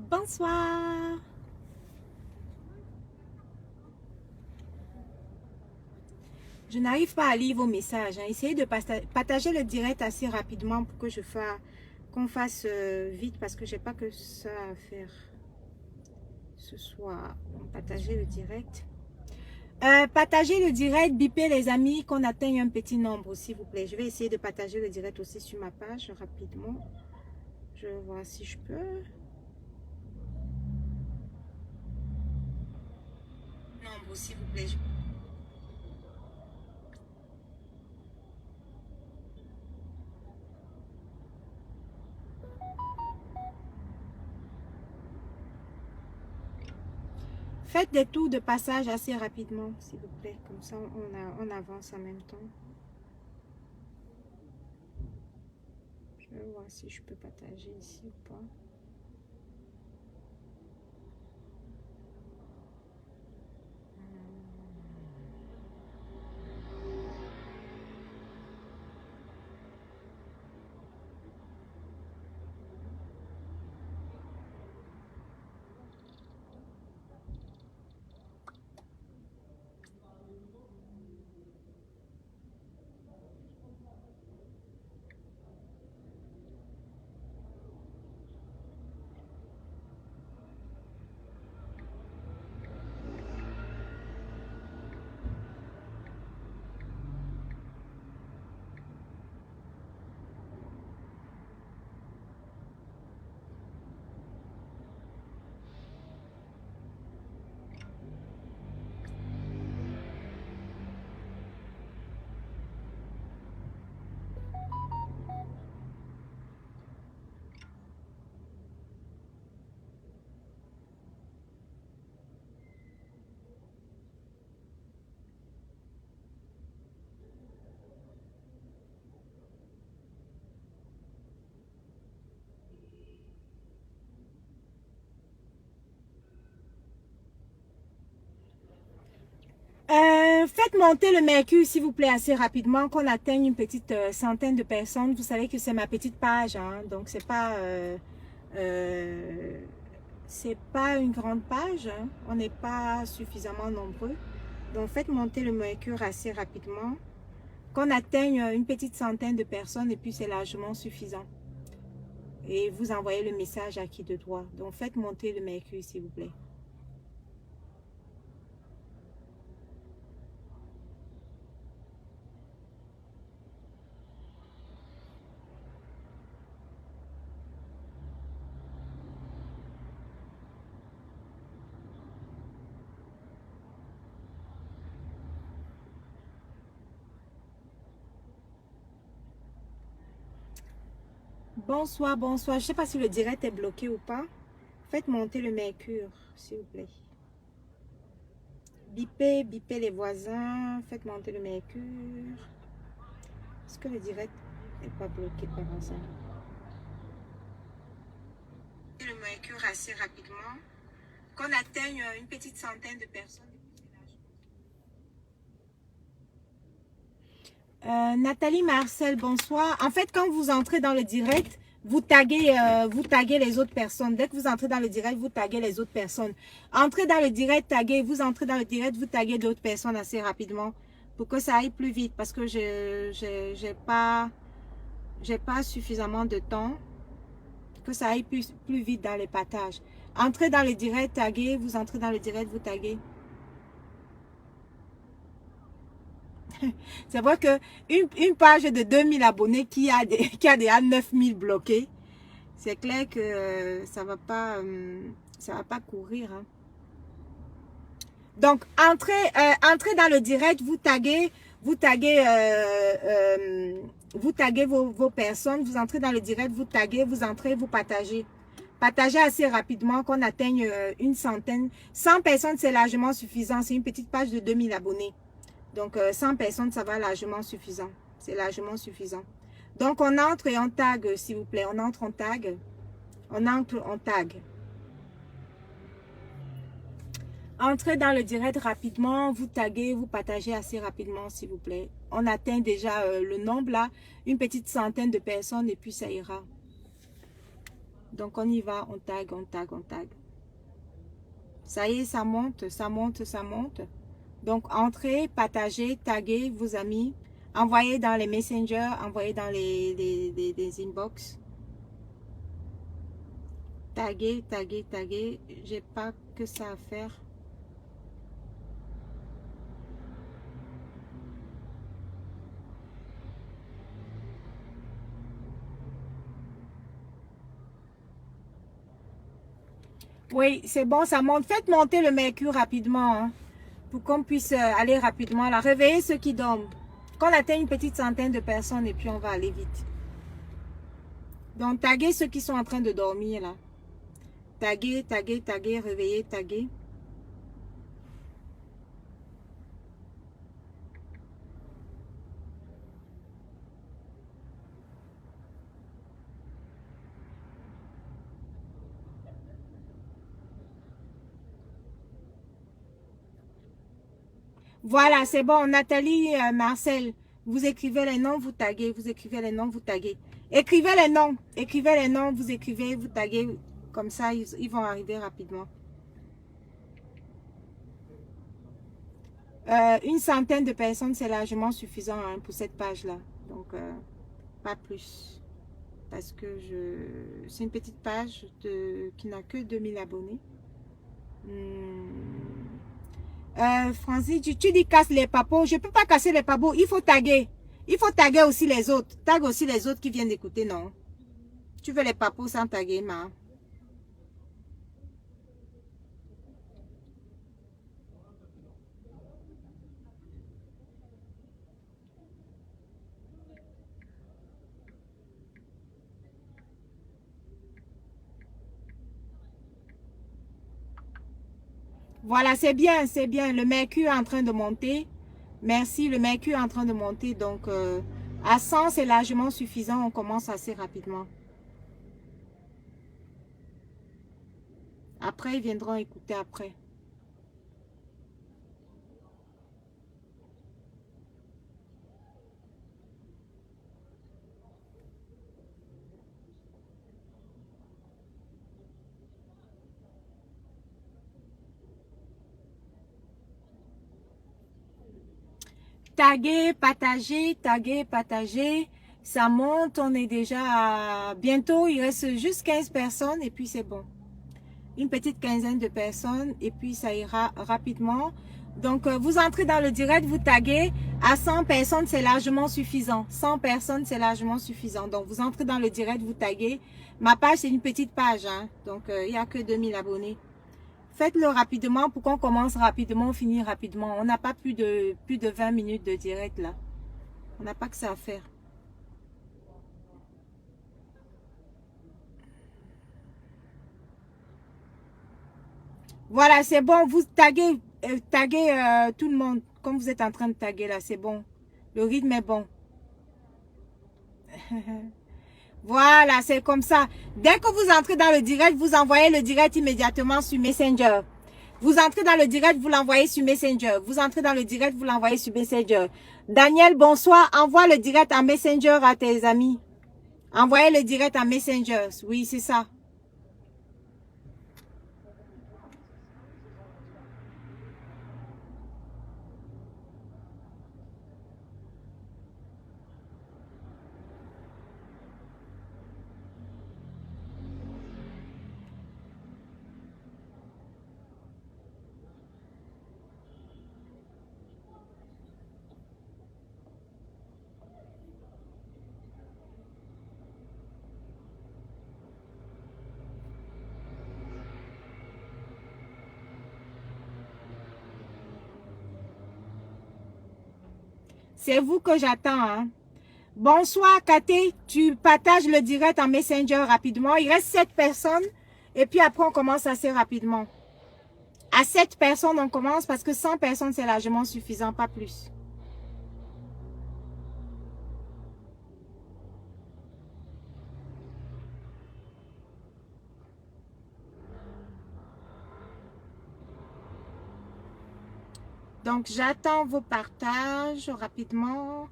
Bonsoir. Je n'arrive pas à lire vos messages. Essayez de partager le direct assez rapidement pour que qu'on fasse vite parce que j'ai pas que ça à faire ce soir. Partagez le direct. Partagez le direct, bipez les amis, qu'on atteigne un petit nombre s'il vous plaît. Je vais essayer de partager le direct aussi sur ma page rapidement. Je vais voir si je peux. Nombre s'il vous plaît. Faites des tours de passage assez rapidement, s'il vous plaît. Comme ça, on avance en même temps. Je vais voir si je peux partager ici ou pas. Faites monter le mercure, s'il vous plaît, assez rapidement, qu'on atteigne une petite centaine de personnes. Vous savez que c'est ma petite page, hein, donc c'est pas une grande page, hein, on n'est pas suffisamment nombreux. Donc faites monter le mercure assez rapidement, qu'on atteigne une petite centaine de personnes et puis c'est largement suffisant. Et vous envoyez le message à qui de droit. Donc faites monter le mercure, s'il vous plaît. Bonsoir, bonsoir. Je ne sais pas si le direct est bloqué ou pas. Faites monter le mercure, s'il vous plaît. Bipez les voisins. Faites monter le mercure. Est-ce que le direct n'est pas bloqué par hasard? Le mercure assez rapidement. Qu'on atteigne une petite centaine de personnes. Nathalie Marcel, bonsoir. En fait, quand vous entrez dans le direct, vous taguez les autres personnes. Dès que vous entrez dans le direct, vous taguez les autres personnes. Entrez dans le direct, taguez. Vous entrez dans le direct, vous taguez d'autres personnes assez rapidement pour que ça aille plus vite parce que j'ai pas suffisamment de temps que ça aille plus vite dans les partages. Entrez dans le direct, taguez. Vous entrez dans le direct, vous taguez. C'est vrai que une page de 2000 abonnés qui a déjà 9000 bloqués, c'est clair que ça va pas courir. Hein. Donc, entrez dans le direct, vous taguez vos personnes, vous entrez dans le direct, vous taguez, vous entrez, vous partagez. Partagez assez rapidement qu'on atteigne une centaine. 100 personnes, c'est largement suffisant. C'est une petite page de 2000 abonnés. Donc, 100 personnes, ça va largement suffisant. C'est largement suffisant. Donc, on entre et on tag, s'il vous plaît. On entre, on tag. On entre, on tag. Entrez dans le direct rapidement. Vous taguez, vous partagez assez rapidement, s'il vous plaît. On atteint déjà le nombre là. Une petite centaine de personnes et puis ça ira. Donc, on y va, on tag, on tag, on tag. Ça y est, ça monte, ça monte, ça monte. Donc, entrez, partagez, taguez vos amis, envoyez dans les messengers, envoyez dans les inbox. Taguez, taguez, taguez. J'ai pas que ça à faire. Oui, c'est bon, ça monte. Faites monter le mercure rapidement, hein, pour qu'on puisse aller rapidement là. Réveillez ceux qui dorment. Qu'on atteigne une petite centaine de personnes et puis on va aller vite. Donc, taguez ceux qui sont en train de dormir là. Taguez, taguez, taguez, réveillez, taguez. Voilà, c'est bon. Nathalie, Marcel, vous écrivez les noms, vous taguez. Vous écrivez les noms, vous taguez. Écrivez les noms. Écrivez les noms, vous écrivez, vous taguez. Comme ça, ils vont arriver rapidement. Une centaine de personnes, c'est largement suffisant, hein, pour cette page-là. Donc, pas plus. Parce que c'est une petite page qui n'a que 2000 abonnés. Francis, tu dis casse les papos. Je ne peux pas casser les papos. Il faut taguer. Il faut taguer aussi les autres. Tag aussi les autres qui viennent d'écouter, non? Tu veux les papos sans taguer, ma. Voilà, c'est bien, c'est bien. Le mercure est en train de monter. Merci, le mercure est en train de monter. Donc, à 100, c'est largement suffisant. On commence assez rapidement. Après, ils viendront écouter après. Taguer, partager, taguer, partager. Ça monte, on est déjà à... Bientôt, il reste juste 15 personnes et puis c'est bon. Une petite quinzaine de personnes et puis ça ira rapidement. Donc, vous entrez dans le direct, vous taguez. À 100 personnes, c'est largement suffisant. 100 personnes, c'est largement suffisant. Donc, vous entrez dans le direct, vous taguez. Ma page, c'est une petite page, hein. Donc, il n'y a que 2000 abonnés. Faites-le rapidement pour qu'on commence rapidement, finir rapidement. On n'a pas plus de 20 minutes de direct là. On n'a pas que ça à faire. Voilà, c'est bon. Vous taguez, tout le monde. Comme vous êtes en train de taguer là, c'est bon. Le rythme est bon. Voilà, c'est comme ça. Dès que vous entrez dans le direct, vous envoyez le direct immédiatement sur Messenger. Vous entrez dans le direct, vous l'envoyez sur Messenger. Vous entrez dans le direct, vous l'envoyez sur Messenger. Daniel, bonsoir. Envoie le direct en Messenger à tes amis. Envoyez le direct en Messenger. Oui, c'est ça. C'est vous que j'attends, hein. Bonsoir, Katé. Tu partages le direct en Messenger rapidement. Il reste 7 personnes. Et puis après, on commence assez rapidement. À 7 personnes, on commence parce que 100 personnes, c'est largement suffisant, pas plus. Donc, j'attends vos partages rapidement.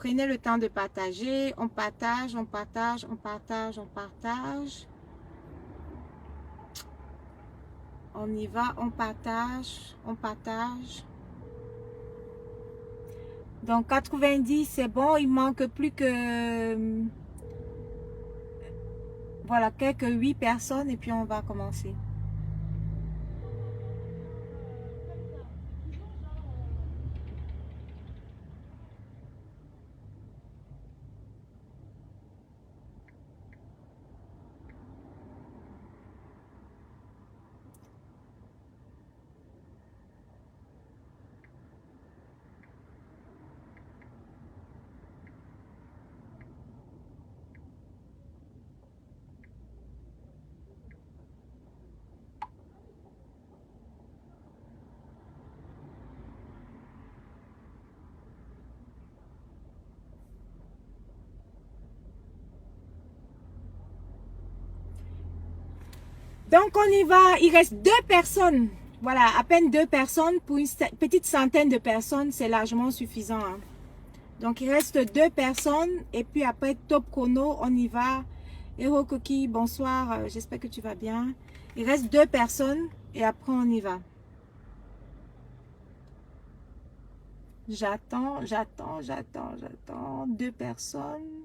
Prenez le temps de partager. On partage, on partage, on partage, on partage. On y va, on partage, on partage. Donc 90, c'est bon. Il manque plus que... Voilà, quelques 8 personnes et puis on va commencer. Donc on y va, il reste 2 personnes. Voilà, à peine 2 personnes pour une petite centaine de personnes, c'est largement suffisant. Hein. Donc il reste 2 personnes et puis après top chrono, on y va. Hero Cookie, bonsoir, j'espère que tu vas bien. Il reste 2 personnes et après on y va. J'attends. 2 personnes.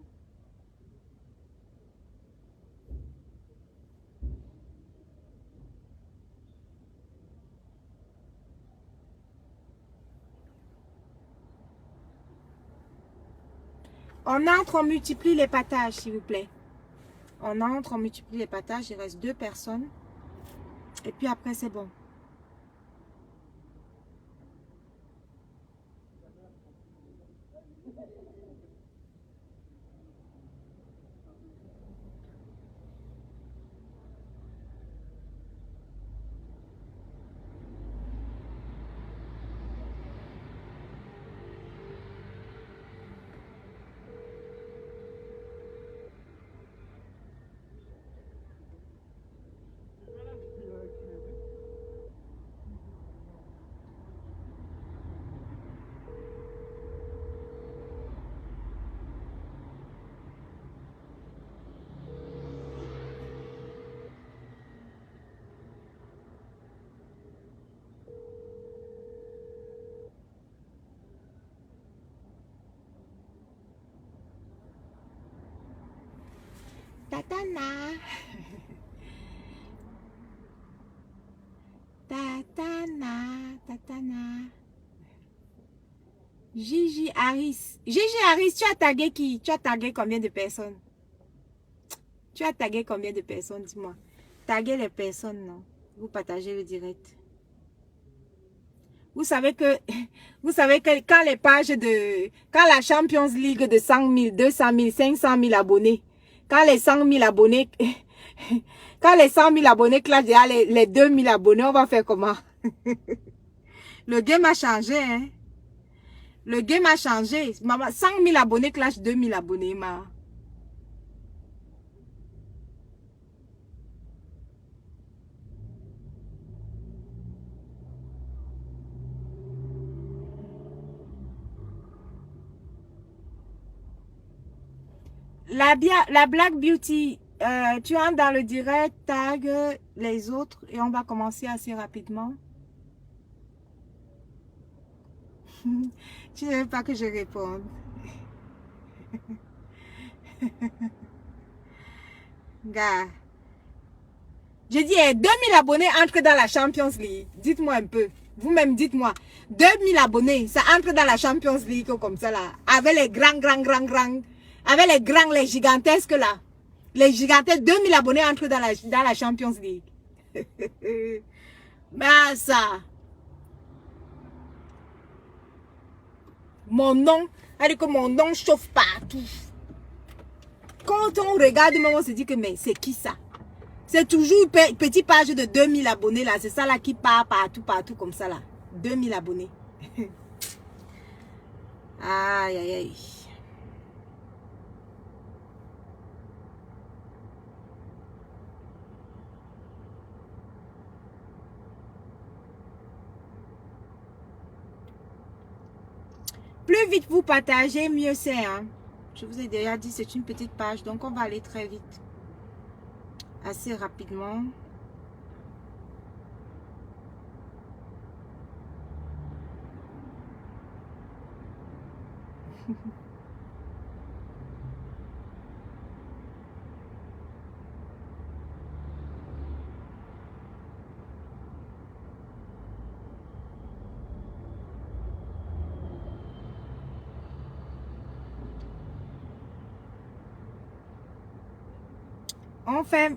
On entre, on multiplie les partages, s'il vous plaît. On entre, on multiplie les partages. Il reste 2 personnes. Et puis après, c'est bon. Tatana. Tatana. Gigi Harris. Gigi Harris, tu as tagué qui? Tu as tagué combien de personnes? Tu as tagué combien de personnes, dis-moi. Taguez les personnes, non? Vous partagez le direct. Vous savez que quand les pages de... Quand la Champions League de 100 000, 200 000, 500 000 abonnés, quand les 100 000 abonnés... Quand les 100 000 abonnés clashent déjà les 2 000 abonnés, on va faire comment? Le game a changé, hein? Le game a changé. Maman, 100 000 abonnés clash 2 000 abonnés, ma. La Black Beauty, tu entres dans le direct, tag les autres et on va commencer assez rapidement. Tu ne veux pas que je réponde. Gars. Je dis, 2000 abonnés entrent dans la Champions League. Dites-moi un peu. Vous-même, dites-moi. 2000 abonnés, ça entre dans la Champions League comme ça là. Avec les grands. Avec les grands, les gigantesques là. Les gigantesques, 2000 abonnés entrent dans la Champions League. Mais ça. Mon nom, que mon nom chauffe partout. Quand on regarde, on se dit que mais c'est qui ça? C'est toujours une petite page de 2000 abonnés là. C'est ça là qui part partout comme ça là. 2000 abonnés. Aïe, aïe, aïe. Plus plus vite vous partagez, mieux c'est. Hein. Je vous ai déjà dit, c'est une petite page, donc on va aller très vite. Assez rapidement.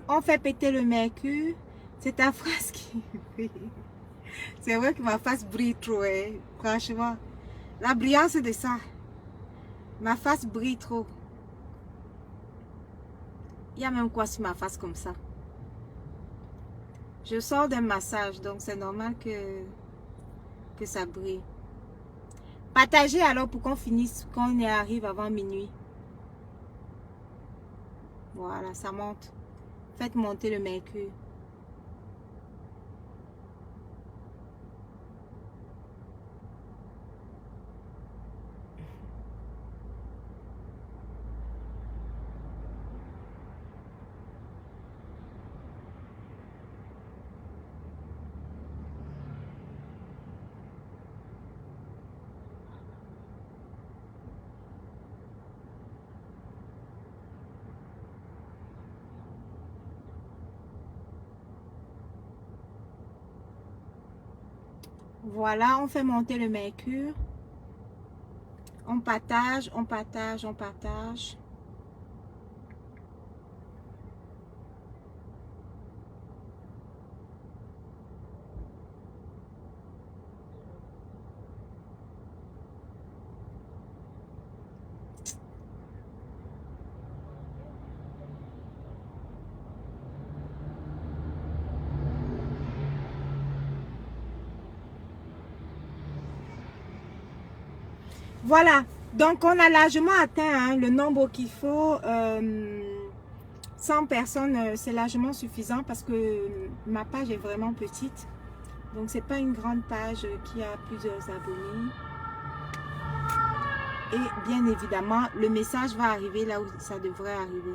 On fait péter le mercure. C'est ta phrase qui... C'est vrai que ma face brille trop, hein. Franchement. La brillance de ça. Ma face brille trop. Il y a même quoi sur ma face comme ça. Je sors d'un massage, donc c'est normal que ça brille. Partagez alors pour qu'on finisse, qu'on y arrive avant minuit. Voilà, ça monte. Faites monter le mercure. Voilà, on fait monter le mercure. On partage, on partage, on partage. Voilà, donc on a largement atteint le nombre qu'il faut. 100 personnes, c'est largement suffisant parce que ma page est vraiment petite. Donc, c'est pas une grande page qui a plusieurs abonnés. Et bien évidemment, le message va arriver là où ça devrait arriver.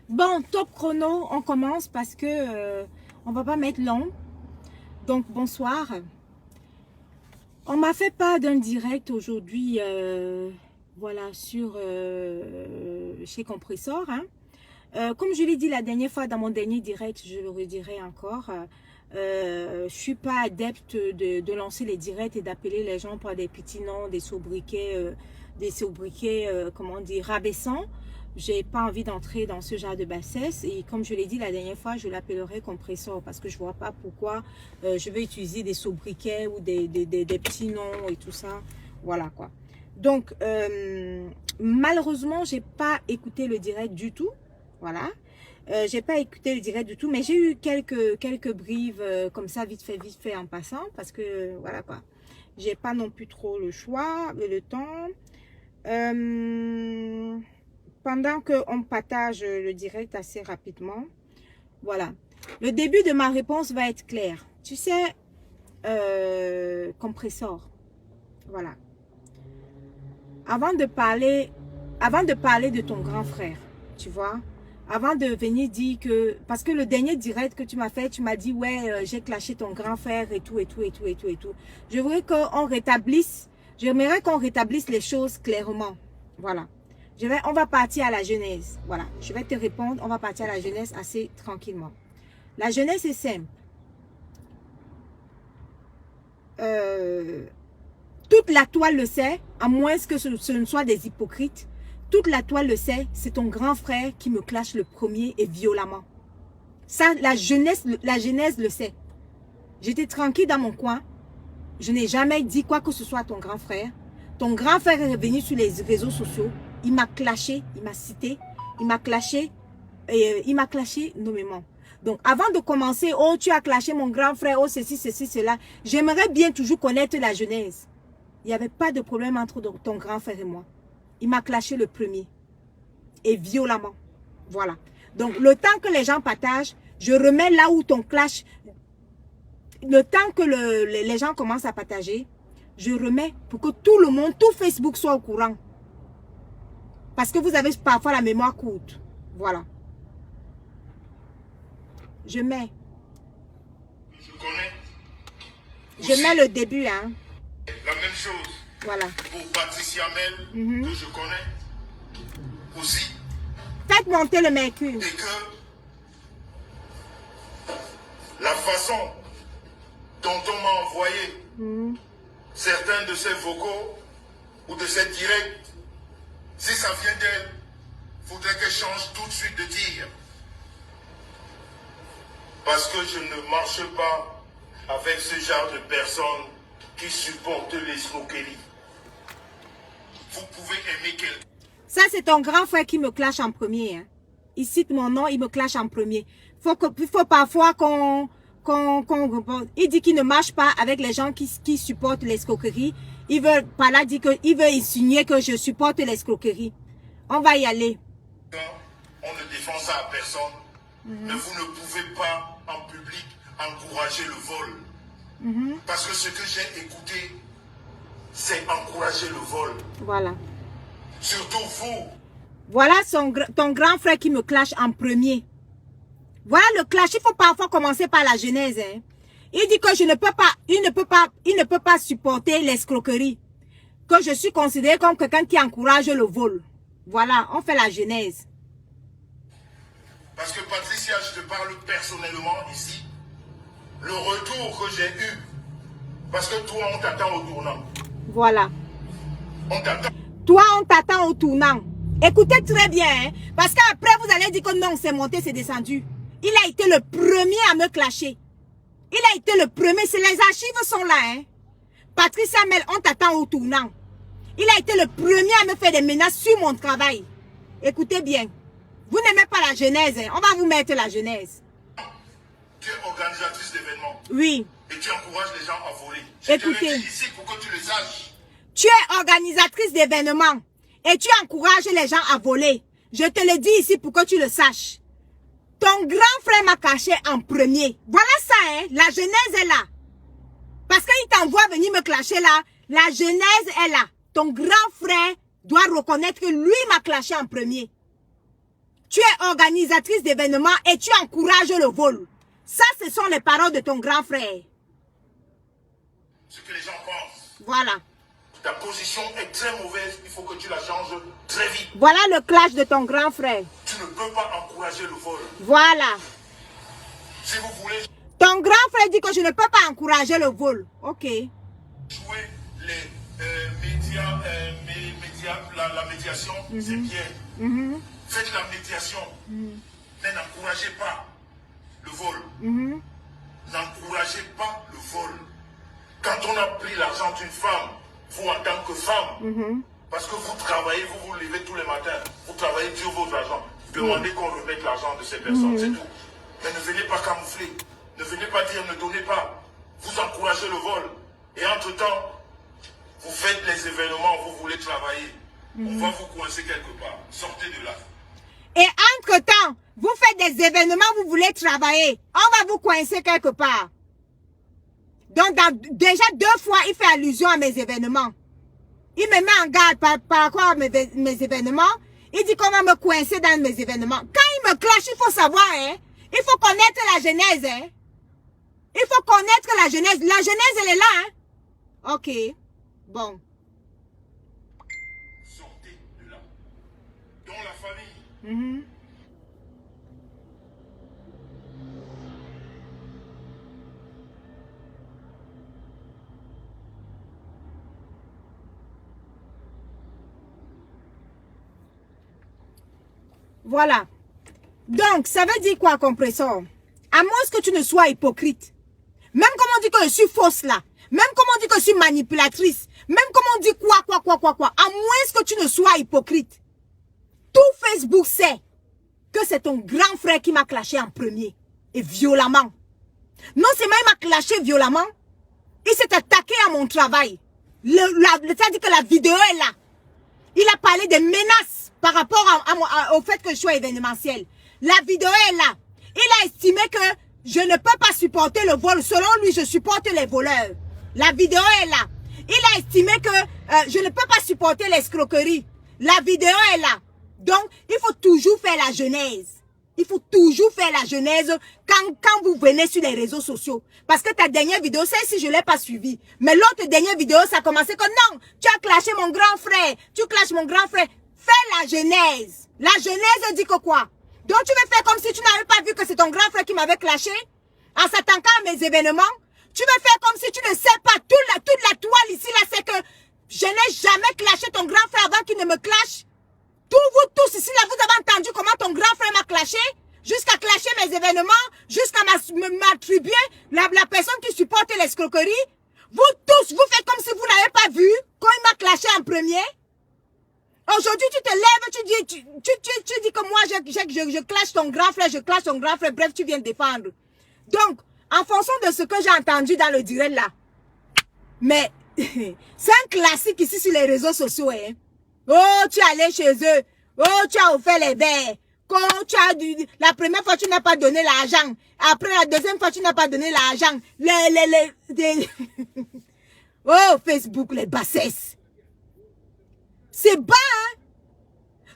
Bon, top chrono, on commence parce que on va pas mettre long. Donc, bonsoir. On m'a fait part d'un direct aujourd'hui, voilà, sur chez Compressor. Hein. Comme je l'ai dit la dernière fois dans mon dernier direct, je le redirai encore. Je suis pas adepte de lancer les directs et d'appeler les gens par des petits noms, des sobriquets, comment dire, rabaissants. J'ai pas envie d'entrer dans ce genre de bassesse et comme je l'ai dit la dernière fois, je l'appellerai Compressor parce que je vois pas pourquoi je vais utiliser des sobriquets ou des petits noms et tout ça. Voilà quoi. Donc, malheureusement, j'ai pas écouté le direct du tout. Voilà. J'ai pas écouté le direct du tout, mais j'ai eu quelques briefs comme ça, vite fait en passant, parce que voilà quoi. J'ai pas non plus trop le choix, le temps. Pendant qu'on partage le direct assez rapidement, voilà. Le début de ma réponse va être clair. Tu sais, Compressor, voilà. Avant de parler de ton grand frère, tu vois, avant de venir dire que, parce que le dernier direct que tu m'as fait, tu m'as dit, ouais, j'ai clashé ton grand frère et tout, et tout, et tout, et tout, et tout. Je voudrais qu'on rétablisse, j'aimerais qu'on rétablisse les choses clairement. Voilà. On va partir à la genèse. Voilà. Je vais te répondre, on va partir à la genèse assez tranquillement. La genèse est simple. Toute la toile le sait, à moins que ce ne soit des hypocrites. Toute la toile le sait, c'est ton grand frère qui me clash le premier et violemment. Ça, la genèse le sait. J'étais tranquille dans mon coin. Je n'ai jamais dit quoi que ce soit à ton grand frère. Ton grand frère est revenu sur les réseaux sociaux. Il m'a clashé, il m'a cité, il m'a clashé nommément. Donc, avant de commencer, oh, tu as clashé mon grand frère, oh, ceci, cela, j'aimerais bien toujours connaître la genèse. Il n'y avait pas de problème entre ton grand frère et moi. Il m'a clashé le premier. Et violemment. Voilà. Donc, le temps que les gens partagent, je remets là où ton clash... Le temps que les gens commencent à partager, je remets pour que tout le monde, tout Facebook soit au courant. Parce que vous avez parfois la mémoire courte. Voilà. Je mets. Je connais. Je mets le début, hein. La même chose. Voilà. Pour Patricia Mel, que je connais aussi. Faites monter le mercure. Et que la façon dont on m'a envoyé certains de ces vocaux ou de ces directs, si ça vient d'elle, il faudrait qu'elle change tout de suite de tir. Parce que je ne marche pas avec ce genre de personnes qui supportent l'escroquerie. Vous pouvez aimer quelqu'un. Ça, c'est ton grand frère qui me clash en premier. Hein. Il cite mon nom, il me clash en premier. Il faut parfois il dit qu'il ne marche pas avec les gens qui supportent l'escroquerie. Il veut par là dire qu'il veut insinuer que je supporte l'escroquerie. On va y aller. On ne défend ça à personne. Mais vous ne pouvez pas en public encourager le vol. Parce que ce que j'ai écouté, c'est encourager le vol. Voilà. Surtout vous. Voilà ton grand frère qui me clash en premier. Voilà le clash. Il faut parfois commencer par la genèse. Hein. Il dit que il ne peut pas supporter l'escroquerie. Que je suis considéré comme quelqu'un qui encourage le vol. Voilà, on fait la genèse. Parce que Patricia, je te parle personnellement ici. Le retour que j'ai eu. Parce que toi, on t'attend au tournant. Voilà. On t'attend. Toi, on t'attend au tournant. Écoutez très bien. Hein, parce qu'après, vous allez dire que non, c'est monté, c'est descendu. Il a été le premier à me clasher. Il a été le premier. Les archives sont là. Hein. Patricia Mel, on t'attend au tournant. Il a été le premier à me faire des menaces sur mon travail. Écoutez bien. Vous n'aimez pas la genèse. Hein. On va vous mettre la genèse. Tu es organisatrice d'événements. Oui. Et tu encourages les gens à voler. Écoutez. Je te le dis ici pour que tu le saches. Tu es organisatrice d'événements. Et tu encourages les gens à voler. Je te le dis ici pour que tu le saches. Ton grand frère m'a caché en premier. Voilà ça, hein. La genèse est là. Parce qu'il t'envoie venir me clasher là. La genèse est là. Ton grand frère doit reconnaître que lui m'a clashé en premier. Tu es organisatrice d'événements et tu encourages le vol. Ça, ce sont les paroles de ton grand frère. Ce que les gens pensent. Voilà. Ta position est très mauvaise. Il faut que tu la changes très vite. Voilà le clash de ton grand frère. Tu ne peux pas encourager le vol. Voilà. Si vous voulez Ton grand frère dit que je ne peux pas encourager le vol. Ok. jouer les médias, la médiation, c'est bien. Faites la médiation. Mais n'encouragez pas le vol. N'encouragez pas le vol. Quand on a pris l'argent d'une femme, vous en tant que femme, parce que vous travaillez, vous vous levez tous les matins, vous travaillez sur votre argent, demandez qu'on remette l'argent de ces personnes, c'est tout. Mais ne venez pas camoufler, ne venez pas dire ne donnez pas, vous encouragez le vol. Et entre-temps, vous faites les événements, vous voulez travailler, on va vous coincer quelque part, sortez de là. Et entre-temps, vous faites des événements, vous voulez travailler, on va vous coincer quelque part. Donc, déjà 2 fois, il fait allusion à mes événements. Il me met en garde par rapport à mes événements. Il dit qu'on va me coincer dans mes événements. Quand il me clash, il faut savoir, hein. Il faut connaître la genèse, hein. Il faut connaître la genèse. La genèse, elle est là, hein. Ok. Bon. Sortez de là. Dans la famille. Voilà. Donc, ça veut dire quoi, compresseur? À moins que tu ne sois hypocrite. Même comme on dit que je suis fausse là. Même comme on dit que je suis manipulatrice. Même comme on dit quoi. À moins que tu ne sois hypocrite. Tout Facebook sait que c'est ton grand frère qui m'a clashé en premier. Et violemment. Non seulement il m'a clashé violemment, il s'est attaqué à mon travail. C'est-à-dire que la vidéo est là. Il a parlé des menaces par rapport au fait que je sois événementiel. La vidéo est là. Il a estimé que je ne peux pas supporter le vol. Selon lui, je supporte les voleurs. La vidéo est là. Il a estimé que je ne peux pas supporter l'escroquerie. La vidéo est là. Donc, il faut toujours faire la genèse. Il faut toujours faire la genèse quand vous venez sur les réseaux sociaux. Parce que ta dernière vidéo, celle-ci, je ne l'ai pas suivie. Mais l'autre dernière vidéo, ça a commencé que non, tu as clashé mon grand frère. Tu clashes mon grand frère. Fais la genèse. La genèse dit que quoi? Donc, tu veux faire comme si tu n'avais pas vu que c'est ton grand frère qui m'avait clashé en s'attaquant à mes événements. Tu veux faire comme si tu ne sais pas. Toute la toile ici, là, c'est que je n'ai jamais clashé ton grand frère avant qu'il ne me clash. Vous tous ici, là, vous avez entendu comment ton grand frère m'a clashé, jusqu'à clasher mes événements, jusqu'à m'attribuer la personne qui supporte l'escroquerie. Vous tous, vous faites comme si vous n'avez pas vu quand il m'a clashé en premier. Aujourd'hui, tu te lèves, tu dis que moi, je clash ton grand frère, je clash ton grand frère, bref, tu viens défendre. Donc, en fonction de ce que j'ai entendu dans le direct là, mais c'est un classique ici sur les réseaux sociaux, hein. Oh, tu es allé chez eux. Oh, tu as offert les verres. Quand la première fois, tu n'as pas donné l'argent. Après, la deuxième fois, tu n'as pas donné l'argent. Oh, Facebook, les bassesses. C'est bas, hein?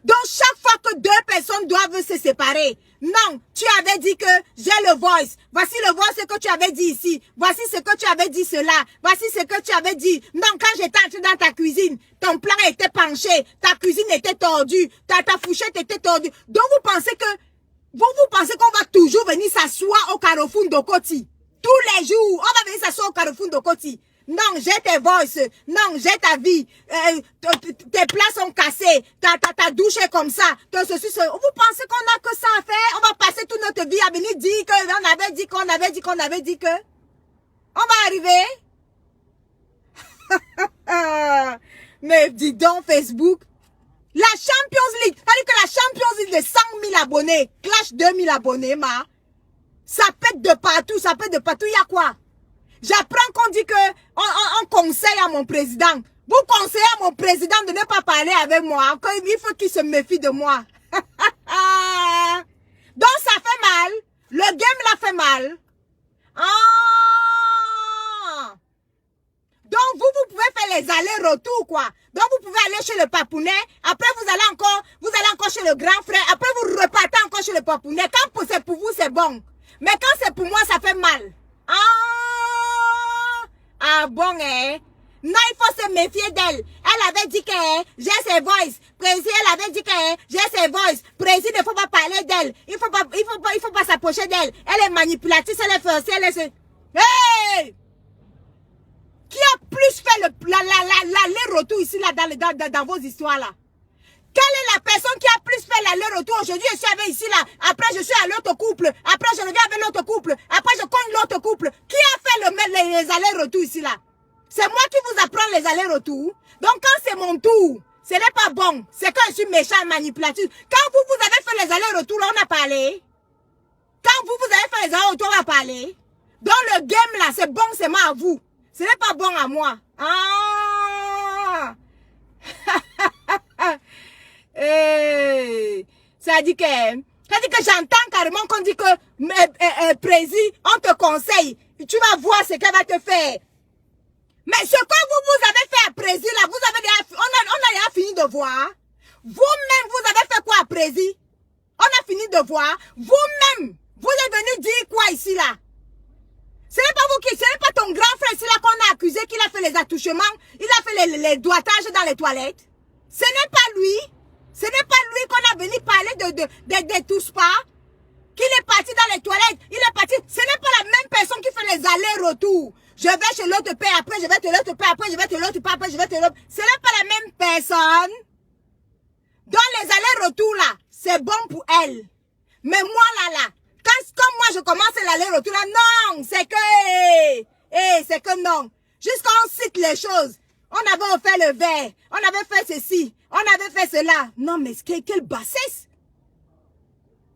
Donc, chaque fois que deux personnes doivent se séparer, non, tu avais dit que j'ai le voice. Voici le voice que tu avais dit ici. Voici ce que tu avais dit cela. Voici ce que tu avez dit. Non, quand j'étais entré dans ta cuisine, ton plan était penché. Ta cuisine était tordue. Ta fourchette était tordue. Donc, vous pensez qu'on va toujours venir s'asseoir au Carrefour d'Okoti. Tous les jours, on va venir s'asseoir au Carrefour d'Okoti. Non, j'ai tes voices. Non, j'ai ta vie. Tes plats sont cassés. Ta douche est comme ça. Vous pensez qu'on a que ça à faire? On va passer toute notre vie à venir dire qu'on avait dit que. On va arriver. Mais dis donc, Facebook. La Champions League. C'est-à-dire que la Champions League de 100 000 abonnés. Clash 2000 abonnés, ça pète de partout. Ça pète de partout. Il y a quoi? J'apprends qu'on dit que on conseille à mon président. Vous conseillez à mon président de ne pas parler avec moi. Il faut qu'il se méfie de moi. Donc ça fait mal. Le game l'a fait mal. Donc vous pouvez faire les allers-retours quoi. Donc vous pouvez aller chez le papounet. Après vous allez encore chez le grand frère. Après vous repartez encore chez le papounet. Quand c'est pour vous c'est bon. Mais quand c'est pour moi ça fait mal. Ah bon, hein? Non, il faut se méfier d'elle. Elle avait dit que j'ai ses voices. Président, elle avait dit que j'ai ses voices. Président, il ne faut pas parler d'elle. Il faut pas s'approcher d'elle. Elle est manipulatrice, elle est forcée, elle est... Hey! Qui a plus fait l'aller-retour ici, là, dans vos histoires, là? Quelle est la personne qui a plus fait l'aller-retour aujourd'hui? Je suis avec ici, là. Après, je suis à l'autre couple. Après, je reviens avec l'autre couple. Après, je cogne l'autre couple. Qui a fait les allers-retours ici, là? C'est moi qui vous apprends les allers-retours. Donc, quand c'est mon tour, ce n'est pas bon. C'est quand je suis méchant, manipulatif. Quand vous avez fait les allers-retours, là, on a parlé. Quand vous avez fait les allers-retours, on a parlé. Dans le game, là, c'est bon, c'est moi à vous. Ce n'est pas bon à moi. Ça dit que j'entends carrément qu'on dit que Président, on te conseille. Tu vas voir ce qu'elle va te faire. Mais ce que vous avez fait à Président, là, on a déjà fini de voir. Vous-même, vous avez fait quoi à Président? On a fini de voir. Vous-même, vous êtes venu dire quoi ici là? Ce n'est pas vous qui, ce n'est pas ton grand frère ici là qu'on a accusé qu'il a fait les attouchements, il a fait les doigtages dans les toilettes. Ce n'est pas lui. Ce n'est pas lui qu'on a venu parler de tous pas. Qu'il est parti dans les toilettes. Il est parti. Ce n'est pas la même personne qui fait les allers-retours. Je vais chez l'autre père, après je vais te l'autre père, après je vais te l'autre père, après je vais te l'autre. Ce n'est pas la même personne. Dans les allers-retours là, c'est bon pour elle. Mais moi là, comme moi je commence l'aller-retour là, non, c'est que, c'est que non. Jusqu'à on cite les choses. On avait offert le verre, on avait fait ceci, on avait fait cela. Non mais quelle bassesse.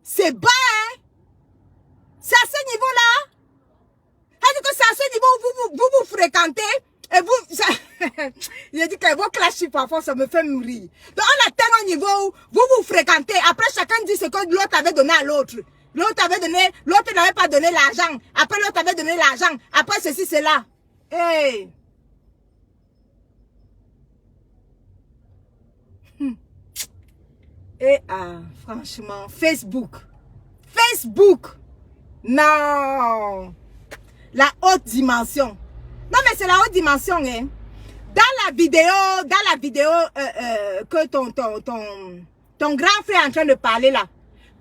C'est bas, hein. C'est à ce niveau-là. C'est-à-dire que c'est à ce niveau où vous fréquentez. Et vous, je dis que vos clashs parfois, ça me fait mourir. Donc on atteint un niveau où vous fréquentez. Après, chacun dit ce que l'autre avait donné à l'autre. L'autre avait donné, l'autre n'avait pas donné l'argent. Après, l'autre avait donné l'argent. Après, ceci, cela. Hey. Et franchement, Facebook. Non. La haute dimension. Non, mais c'est la haute dimension, hein. Dans la vidéo que ton grand frère est en train de parler là,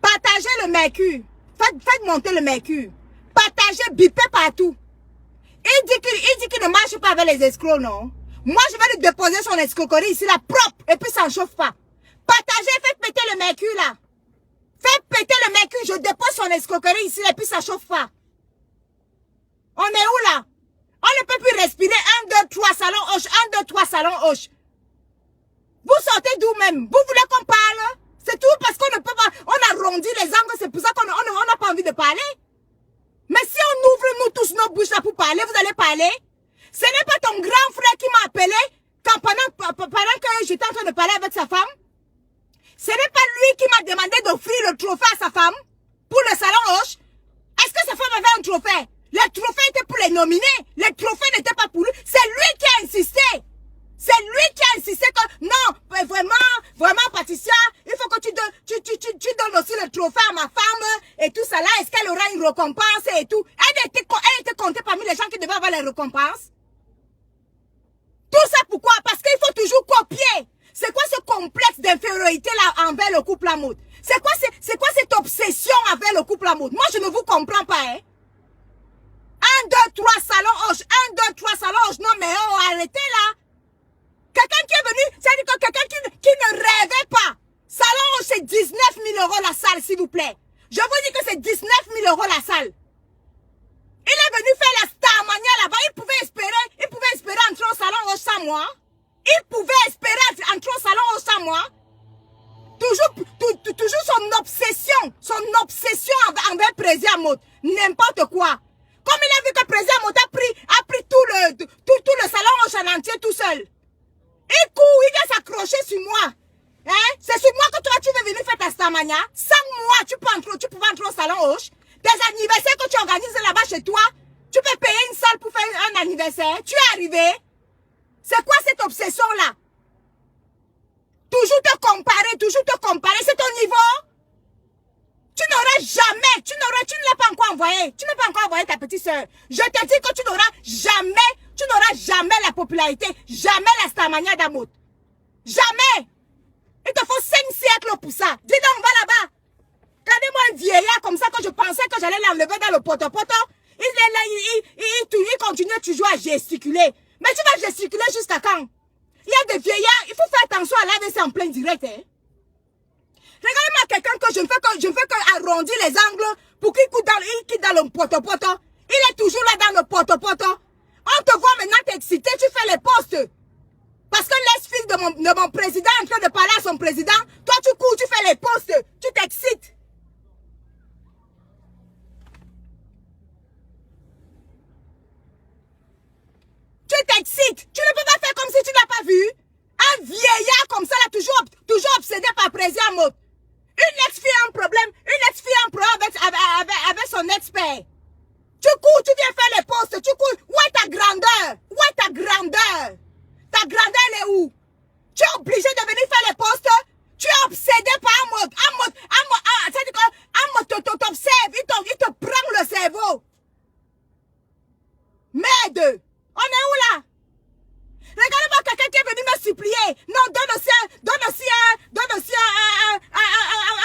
partagez le mercure. Faites monter le mercure. Partagez, bipez partout. Il dit qu'il ne marche pas avec les escrocs, non? Moi, je vais lui déposer son escroquerie ici, là, propre, et puis ça ne chauffe pas. Partagez, faites péter le mercure, là. Faites péter le mercure, je dépose son escroquerie ici, et puis ça ne chauffe pas. On est où, là? On ne peut plus respirer. 1, 2, 3, salon hoche. 1, 2, 3, salon hoche. Vous sortez d'où même? Vous voulez qu'on parle? C'est tout parce qu'on ne peut pas. On arrondit les angles, c'est pour ça qu'on n'a pas envie de parler. Mais si on ouvre nous tous nos bouches là pour parler, vous allez parler. Ce n'est pas ton grand frère qui m'a appelé pendant que j'étais en train de parler avec sa femme. Ce n'est pas lui qui m'a demandé d'offrir le trophée à sa femme pour le salon hoche. Est-ce que sa femme avait un trophée? Le trophée était pour les nominer. Le trophée n'était pas pour lui. C'est lui qui a insisté. C'est lui qui a insisté que non, vraiment, Patricia, il faut que tu donnes aussi le trophée à ma femme et tout ça là. Est-ce qu'elle aura une récompense et tout? Elle était comptée parmi les gens qui devaient avoir les récompenses. Tout ça pourquoi? Parce qu'il faut toujours copier. C'est quoi ce complexe d'infériorité là envers le couple à mode? C'est quoi cette obsession envers le couple à mode? Moi, je ne vous comprends pas, hein. 1, 2, 3, salon hoche. 1, 2, 3, salon hoche. Non, mais oh, arrêtez là. Quelqu'un qui est venu, c'est-à-dire que quelqu'un qui ne rêvait pas. Salon hoche, c'est 19 000 € la salle, s'il vous plaît. Je vous dis que c'est 19 000 € la salle. Il est venu faire la Starmania là-bas. Il pouvait espérer entrer au salon hoche sans moi. Il pouvait espérer entrer au salon hoche sans moi. Toujours son obsession envers Président Mot. N'importe quoi. Comme il a vu que Président Mot a pris tout le salon en entier tout seul. Il court, il vient s'accrocher sur moi. Hein? C'est sur moi que toi tu veux venir faire ta Starmania. Sans moi, tu pouvais entrer au salon Hoche. Des anniversaires que tu organises là-bas chez toi, tu peux payer une salle pour faire un anniversaire. Tu es arrivé. C'est quoi cette obsession-là? Toujours te comparer, c'est ton niveau. Tu n'auras jamais, tu ne l'as pas encore envoyé. Tu n'as pas encore envoyé ta petite soeur. Je te dis que tu n'auras jamais la popularité, jamais la Starmania d'Amout. Jamais. Il te faut 5 siècles pour ça. Dis donc, va là-bas. Regardez-moi un vieillard comme ça que je pensais que j'allais l'enlever dans le poto-poto. Il est là, il continue toujours à gesticuler. Mais tu vas gesticuler jusqu'à quand? Il y a des vieillards, il faut faire attention à l'AVC en plein direct. Hein? Regardez-moi quelqu'un que je ne fais que arrondir les angles pour qu'il quitte dans le poto-poto. Il est toujours là dans le poto-poto. On te voit maintenant t'exciter, tu fais les postes. Parce que l'ex-fils de mon président est en train de parler à son président. Toi, tu cours, tu fais les postes. Tu t'excites. Tu t'excites. Tu ne peux pas faire comme si tu n'as pas vu. Un vieillard comme ça, là, toujours obsédé par président Mot. Une ex-fille a un problème. Une ex-fille a un problème avec son ex-père. Tu cours, tu viens faire les postes. Tu cours. Où est ta grandeur? Où est ta grandeur? Ta grandeur, elle est où? Tu es obligé de venir faire les postes. Tu es obsédé par un mot. deux. On est où là? Regardez-moi quelqu'un qui est venu me supplier. Non, donne aussi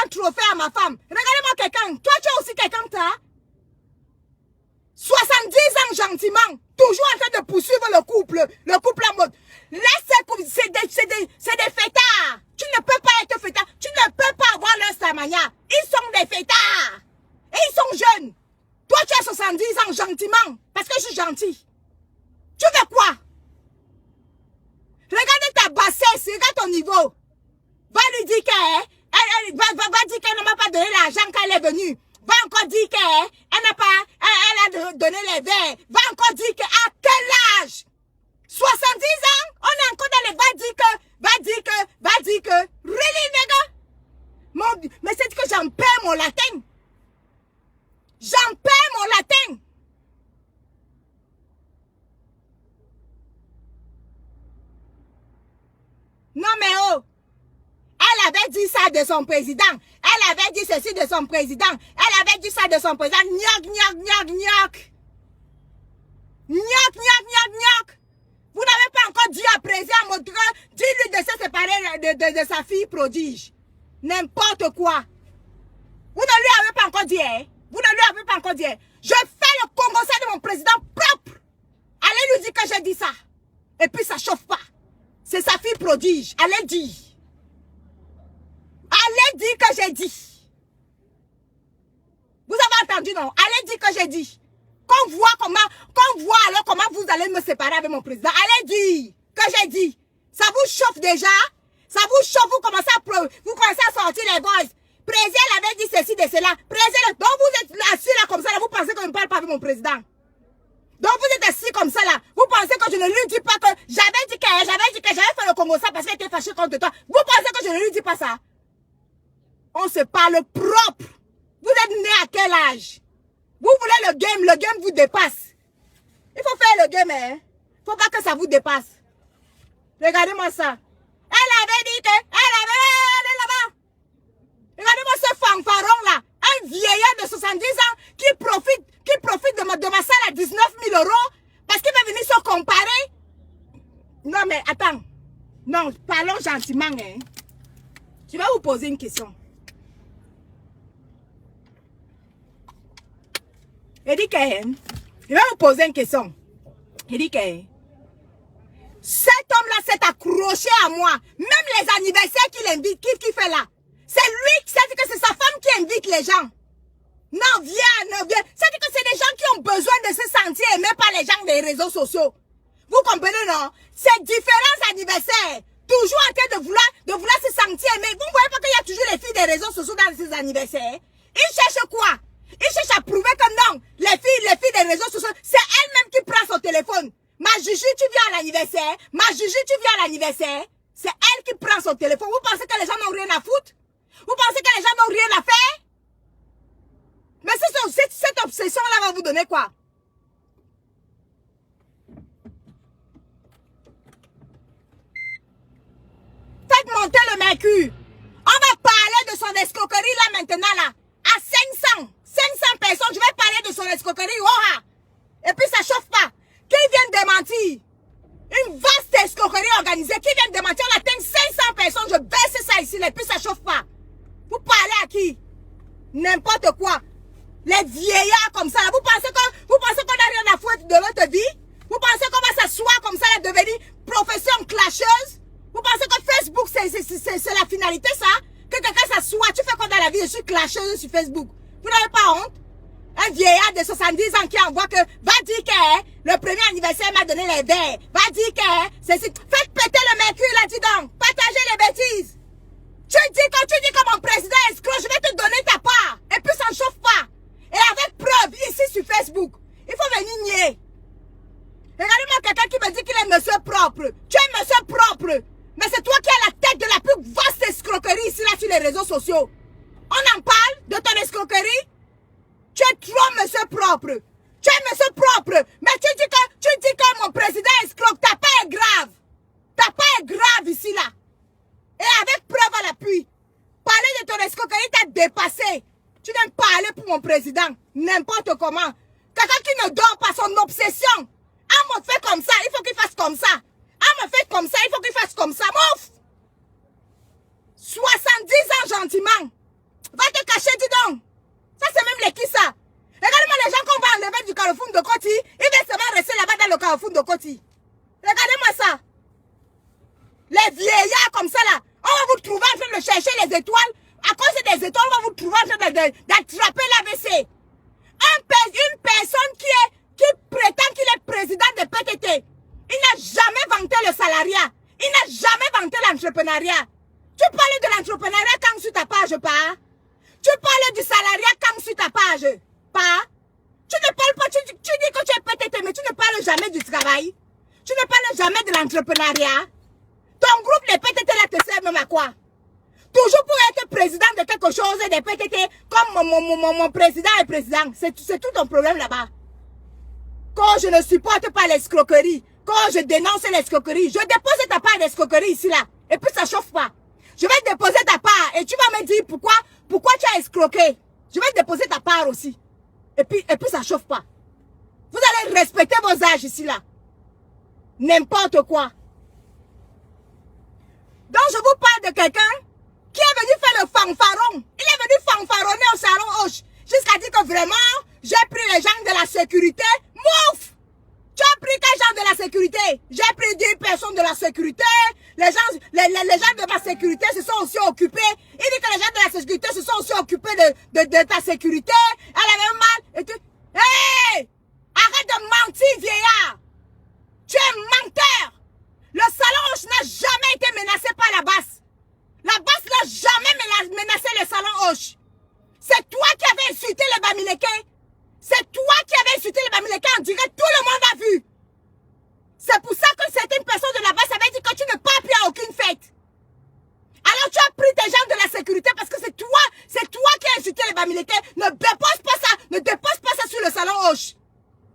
un trophée à ma femme. Regardez-moi quelqu'un. Toi, tu es aussi quelqu'un, toi. 70 ans gentiment. Toujours en train de poursuivre le couple en mode. Laisse, c'est des fêtards. Tu ne peux pas être fêtard. Tu ne peux pas avoir leur samaya. Ils sont des fêtards. Et ils sont jeunes. Toi, tu as 70 ans gentiment. Parce que je suis gentil. Tu veux quoi? Regarde ta bassesse, regarde ton niveau. Va lui dire qu'elle va dire qu'elle ne m'a pas donné l'argent quand elle est venue. Va encore dire qu'elle n'a pas, elle a donné les verres. Va encore dire qu'à quel âge? 70 ans? On est encore dans les va dire que. Really, nigga? Mais c'est que j'en perds mon latin. J'en perds mon latin. Non mais oh, elle avait dit ça de son président. Elle avait dit ceci de son président. Elle avait dit ça de son président. Gnoc. Vous n'avez pas encore dit à président Montreux, dis-lui de se séparer de sa fille prodige. N'importe quoi. Vous ne lui avez pas encore dit, hein? Vous ne lui avez pas encore dit, hein? Je fais le Congo de mon président propre. Allez lui dire que j'ai dit ça. Et puis ça chauffe pas. C'est sa fille prodige. Allez dire. Allez dire que j'ai dit. Vous avez entendu, non? Allez dire que j'ai dit. Qu'on voit alors comment vous allez me séparer avec mon président. Allez dire que j'ai dit. Ça vous chauffe déjà? Ça vous chauffe, vous commencez à sortir les voix. Président avait dit ceci, de cela. Président, donc vous êtes assis là comme ça, là, vous pensez que je ne parle pas avec mon président. Donc vous êtes assis comme ça là. Vous pensez que je ne lui dis pas que j'avais dit que j'avais fait le Congo ça parce qu'elle était fâchée contre toi. Vous pensez que je ne lui dis pas ça? On se parle propre. Vous êtes né à quel âge? Vous voulez le game vous dépasse. Il faut faire le game, hein. Faut pas que ça vous dépasse. Regardez-moi ça. Elle avait dit que, elle est là-bas. Regardez-moi ce fanfaron là. Un vieillard de 70 ans qui profite de ma salle à 19 000 € parce qu'il va venir se comparer. Non mais attends. Non, parlons gentiment, hein. Je vais vous poser une question. Il dit que, je vais vous poser une question. Il dit que, cet homme-là s'est accroché à moi. Même les anniversaires qu'il invite, qu'il fait là. C'est lui qui dit que c'est sa femme qui invite les gens. Non, viens. C'est-à-dire que c'est des gens qui ont besoin de se sentir aimés par les gens des réseaux sociaux. Vous comprenez, non? C'est différents anniversaires. Toujours en train de vouloir se sentir aimés. Vous ne voyez pas qu'il y a toujours les filles des réseaux sociaux dans ces anniversaires? Ils cherchent quoi? Ils cherchent à prouver que non, les filles des réseaux sociaux, c'est elle-même qui prend son téléphone. Ma Juju, tu viens à l'anniversaire. Ma Juju, tu viens à l'anniversaire. C'est elle qui prend son téléphone. Vous pensez que les gens n'ont rien à foutre? Vous pensez que les gens n'ont rien à faire? Mais cette obsession-là va vous donner quoi? Faites monter le mercure. On va parler de son escroquerie là maintenant là. À 500 personnes, je vais parler de son escroquerie. Oh, et puis ça chauffe pas. Qui vient démentir? Une vaste escroquerie organisée. Qui vient démentir? On atteint 500 personnes. Je baisse ça ici et puis ça chauffe pas. Vous parlez à qui? N'importe quoi. Les vieillards comme ça. Vous pensez qu'on n'a rien à foutre de notre vie? Vous pensez qu'on va s'asseoir comme ça et devenir profession clasheuse? Vous pensez que Facebook c'est la finalité ça? Que quelqu'un s'assoit, tu fais quoi dans la vie? Je suis clasheuse sur Facebook. Vous n'avez pas honte? Un vieillard de 70 ans qui envoie que, va dire que le premier anniversaire m'a donné les verres. Va dire que, faites péter le mercure là, dis donc. Partagez les bêtises. Tu dis que mon président est escroc, je vais te donner ta part. Et puis ça ne chauffe pas. Et avec preuve, ici sur Facebook. Il faut venir nier. Regardez-moi quelqu'un qui me dit qu'il est monsieur propre. Tu es monsieur propre. Mais c'est toi qui as la tête de la plus vaste escroquerie ici là sur les réseaux sociaux. On en parle de ton escroquerie? Tu es trop monsieur propre. Tu es monsieur propre. Mais tu dis que mon président est escroc. Ta part est grave. Ta part est grave ici là. Et avec preuve à l'appui. Parler de ton escroquerie t'a dépassé. Tu viens parler pour mon président. N'importe comment. Quelqu'un qui ne dort pas, son obsession. À On me fait comme ça, il faut qu'il fasse comme ça. On me fait comme ça, il faut qu'il fasse comme ça. Mouf! 70 ans gentiment. Va te cacher, dis donc. Ça, c'est même les qui ça. Regardez-moi les gens qu'on va enlever du Carrefour de Koti. Ils vont seulement rester là-bas dans le Carrefour de Koti. Regardez-moi ça. Les vieillards comme ça là. On va vous trouver en train de chercher les étoiles. À cause des étoiles, on va vous trouver en train d'attraper l'AVC. Une personne qui prétend qu'il est président de PTT. Il n'a jamais vanté le salariat. Il n'a jamais vanté l'entrepreneuriat. Tu parles de l'entrepreneuriat quand sur ta page, pas. Tu parles du salariat quand sur ta page, pas. Tu ne parles pas, tu dis que tu es PTT, mais tu ne parles jamais du travail. Tu ne parles jamais de l'entrepreneuriat. Ton groupe, les PTT, là, te sert même à quoi? Toujours pour être président de quelque chose, des PTT, comme mon président est président. C'est tout ton problème là-bas. Quand je ne supporte pas l'escroquerie, quand je dénonce l'escroquerie, je dépose ta part d'escroquerie ici, là. Et puis ça chauffe pas. Je vais déposer ta part et tu vas me dire pourquoi tu as escroqué. Je vais déposer ta part aussi. Et puis ça chauffe pas. Vous allez respecter vos âges ici, là. N'importe quoi. Donc je vous parle de quelqu'un qui est venu faire le fanfaron. Il est venu fanfaronner au salon Hoche. Jusqu'à dire que vraiment, j'ai pris les gens de la sécurité. Mouf! Tu as pris quel genre de la sécurité? J'ai pris 10 personnes de la sécurité. Les gens de ma sécurité se sont aussi occupés. Il dit que les gens de la sécurité se sont aussi occupés de ta sécurité. Elle avait mal. Et tu... Hey! Arrête de mentir, vieillard! Tu es menteur! Le salon Hoche n'a jamais été menacé par la basse. La basse n'a jamais menacé le salon Hoche. C'est toi qui avais insulté les Bamileke. C'est toi qui avais insulté les Bamileke en direct. Tout le monde a vu. C'est pour ça que certaines personnes de la base avaient dit que tu ne pars plus à aucune fête. Alors tu as pris tes gens de la sécurité parce que c'est toi qui as insulté les Bamileke. Ne dépose pas ça sur le salon Hoche.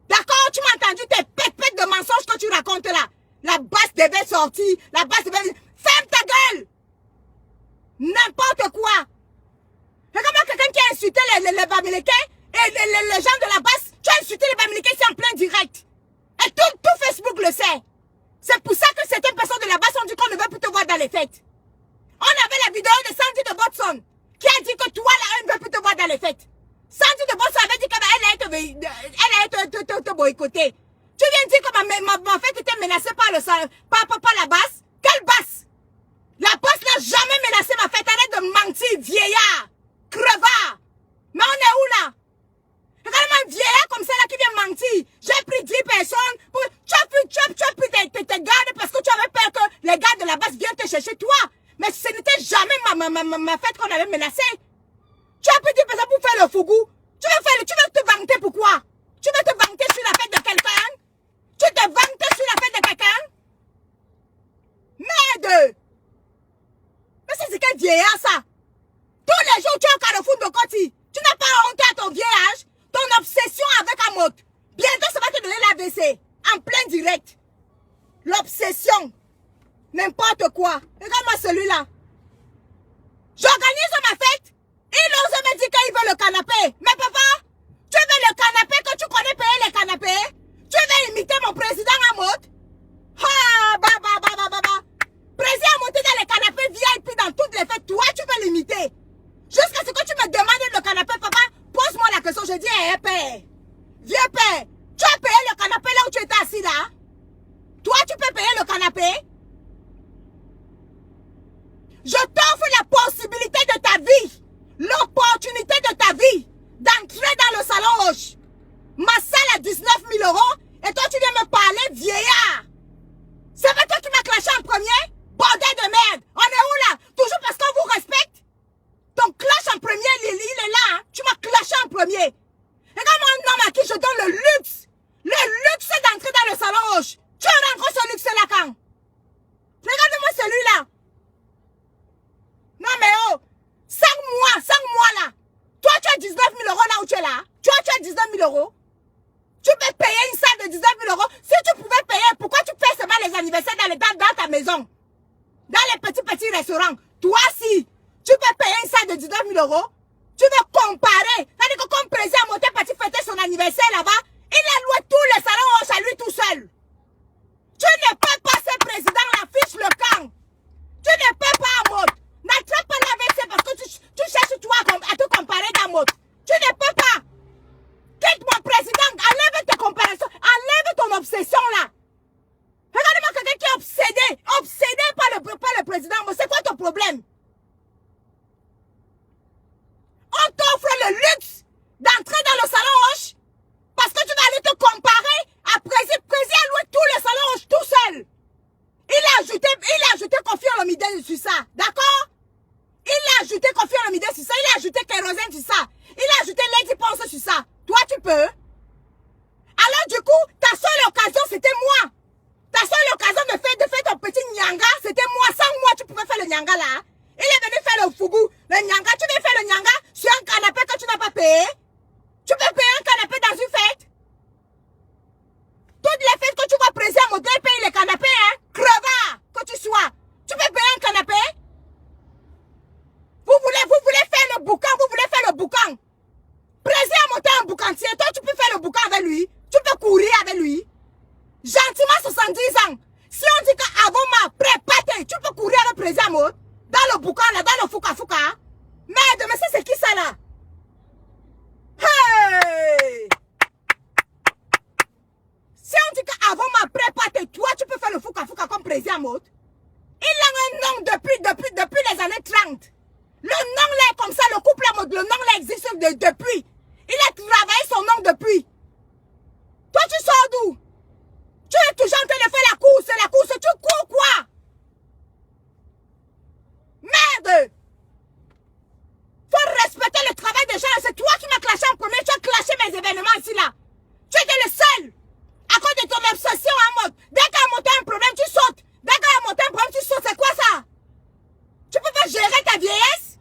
D'accord? Tu m'as entendu tes pètes de mensonges que tu racontes là. La basse devait sortir. La basse devait... Ferme ta gueule! N'importe quoi! Regarde-moi quelqu'un qui a insulté les Bamileke et les gens de la basse. Tu as insulté les Bamileke, c'est en plein direct. Et tout Facebook le sait. C'est pour ça que certaines personnes de la basse ont dit qu'on ne veut plus te voir dans les fêtes. On avait la vidéo de Sandy de Botson qui a dit que toi là, elle ne veut plus te voir dans les fêtes. Sandy de Botson avait dit qu'elle allait te boycotter. Tu viens de dire que ma fête était menacée par la basse. Quelle basse? La basse n'a jamais menacé ma fête. Arrête de mentir, vieillard. Crevard. Mais on est où là? Regarde-moi un vieillard comme ça là qui vient mentir. J'ai pris 10 personnes. Tu as pris tes gardes parce que tu avais peur que les gardes de la base viennent te chercher toi. Mais ce n'était jamais ma fête qu'on avait menacée. Tu as pris 10 personnes pour faire le fougou. Tu veux te vanter pourquoi? Tu veux te vanter sur la fête de quelqu'un? Tu te vantes sur la fête de quelqu'un? Merde! Mais c'est quel vieillard ça? Tous les jours tu es au Carrefour de Koti. Tu n'as pas honte à ton vieillage? Ton obsession avec Amot. Bientôt ça va te donner l'AVC. En plein direct. L'obsession. N'importe quoi. Regarde-moi celui-là. J'organise ma fête. Il ose me dire qu'il veut le canapé. Mais papa, tu veux le canapé que tu connais payer les canapés? Tu veux imiter mon président Amot? Ah, président Amot dans les canapés VIP dans toutes les fêtes. Toi, tu veux l'imiter. Jusqu'à ce que tu me demandes le canapé, papa, pose-moi la question. Je dis, hé, père. Vieux père, tu as payé le canapé là où tu étais assis là? Toi, tu peux payer le canapé? Je t'offre la possibilité de ta vie, l'opportunité de ta vie, d'entrer dans le salon Hoche. Ma salle à 19 000 € et toi, tu viens me parler, vieillard. C'est pas toi qui m'as clashé en premier? Bordel de merde. On est où là? Toujours parce qu'on vous respecte? Ton clash en premier, il est là. Hein? Tu m'as clashé en premier. Regarde-moi un homme à qui je donne le luxe. Le luxe d'entrer dans le salon Hoche. Tu as encore ce luxe-là quand? Regarde-moi celui-là. Non mais oh, 5 mois là. Toi tu as 19 000 € là où tu es là. Tu as 19 000 €. Tu peux payer une salle de 19 000 €. Si tu pouvais payer, pourquoi tu fais seulement les anniversaires dans ta maison? Dans les petits restaurants. Toi si, tu peux payer une salle de 19 000 €. Tu veux comparer. C'est-à-dire que comme président Moté parti fêter son anniversaire là-bas, il a loué tous les salons Hoche à lui tout seul. problème? On t'offre le luxe d'entrer dans le salon Roche parce que tu vas aller te comparer à Prési a loué tout le salon Roche tout seul. Il a ajouté Kofi Olomide sur ça, d'accord? Il a ajouté Kofi Olomide sur ça, il a ajouté Kérosène sur ça, il a ajouté Lady Ponce sur ça. Toi, tu peux? Alors du coup, ta seule occasion, c'était moi. Ta seule occasion de faire ton petit nyanga, c'était moi. Sans moi, tu pouvais faire le nyanga là. Il est venu faire le fougou. Le nyanga, tu viens faire le nyanga sur un canapé que tu n'as pas payé. Tu peux payer un canapé dans une fête. Toutes les fêtes que tu vois Prési à modèle paye les canapés, hein. Crevard que tu sois. Tu peux payer un canapé. Vous voulez faire le boucan, vous voulez faire le boucan. Prési a monté un boucantier. Toi, tu peux faire le boucan avec lui. Tu peux courir avec lui. Gentiment 70 ans. Si on dit qu'avant ma prépate, tu peux courir avec Prési Amo. Dans le boucan, là, dans le fouka. Merde, mais c'est qui ça là? Hey! Si on dit qu'avant ma prépate, toi, tu peux faire le fouka comme Prési Amo. Il a un nom depuis les années 30. Le nom là est comme ça, le couple à mode, le nom là existe depuis. Il a travaillé son nom depuis. Toi, tu sors d'où? Tu es toujours en train de faire la course, tu cours quoi? Merde! Faut respecter le travail des gens, c'est toi qui m'as clashé en premier, tu as clashé mes événements ici là. Tu étais le seul. À cause de ton obsession en mode, dès qu'il y a monté un problème, tu sautes. Dès qu'il y a monté un problème, tu sautes, c'est quoi ça? Tu peux pas gérer ta vieillesse?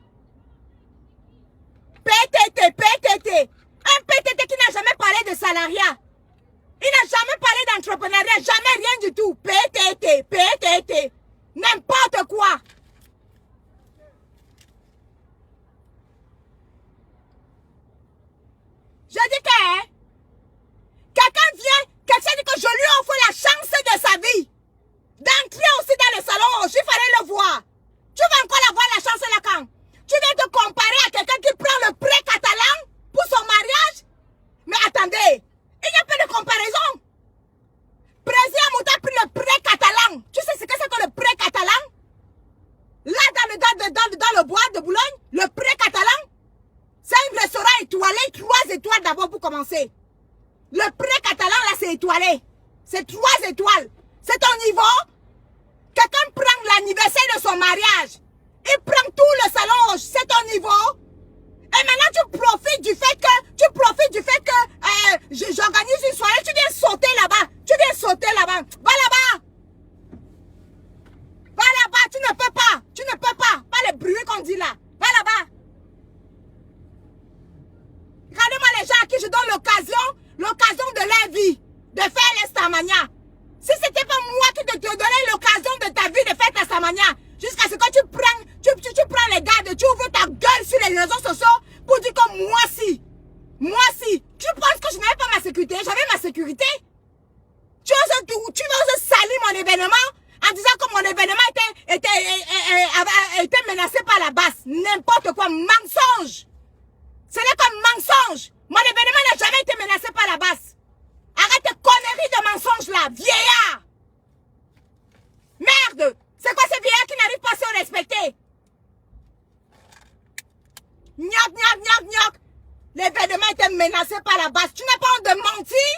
PTT. Un PTT qui n'a jamais parlé de salariat. Il n'a jamais parlé d'entrepreneuriat, jamais rien du tout. PTT. N'importe quoi. Je dis que quelqu'un dit que je lui offre la chance de sa vie. D'entrer aussi dans le salon, il fallait le voir. Tu vas encore avoir la chance là quand? Tu viens te comparer à quelqu'un qui prend le prêt catalan pour son mariage? Mais attendez, il n'y a pas de comparaison. Prési Amo a pris le prêt catalan. Tu sais ce que c'est que le prêt catalan? Là, dans le bois de Boulogne, le prêt catalan, c'est un restaurant étoilé, 3 étoiles d'abord pour commencer. Le prêt catalan, là, c'est étoilé. C'est 3 étoiles. C'est ton niveau. Quelqu'un prend l'anniversaire de son mariage. Il prend tout le salon, c'est ton niveau. Et maintenant, tu profites du fait que j'organise une soirée, tu viens sauter là-bas. Va là-bas. Tu ne peux pas. Pas le bruit qu'on dit là. Va là-bas. Regardez-moi les gens à qui je donne l'occasion de leur vie, de faire l'estamania. Si c'était pas moi qui te donnais l'occasion de ta vie de faire l'estamania, jusqu'à ce que tu prends les gars, tu ouvres ta gueule sur les réseaux sociaux pour dire que moi si. Tu penses que je n'avais pas ma sécurité? J'avais ma sécurité. Tu oses salir mon événement en disant que mon événement était menacé par la basse. N'importe quoi, mensonge. Ce n'est qu'un mensonge. Mon événement n'a jamais été menacé par la basse. Arrête tes conneries de mensonges là, vieillard. Merde. C'est quoi ces vieillards qui n'arrivent pas à se respecter? Gnoc. L'événement était menacé par la basse. Tu n'as pas honte de mentir?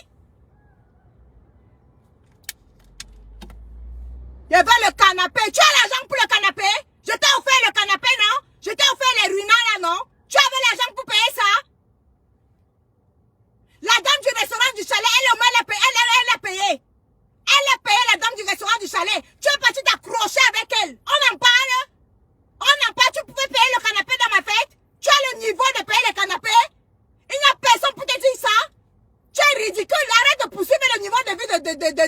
Je veux le canapé. Tu as l'argent pour le canapé? Je t'ai offert le canapé, non? Je t'ai offert les ruinants là, non? Tu avais l'argent pour payer ça? La dame du restaurant du chalet, elle a payé. Elle a payé la dame du restaurant du chalet. Tu es parti t'accrocher avec elle. On en parle? Tu pouvais payer le canapé dans ma fête? Tu as le niveau de payer le canapé? Il n'y a personne pour te dire ça? Tu es ridicule. Arrête de poursuivre le niveau de vie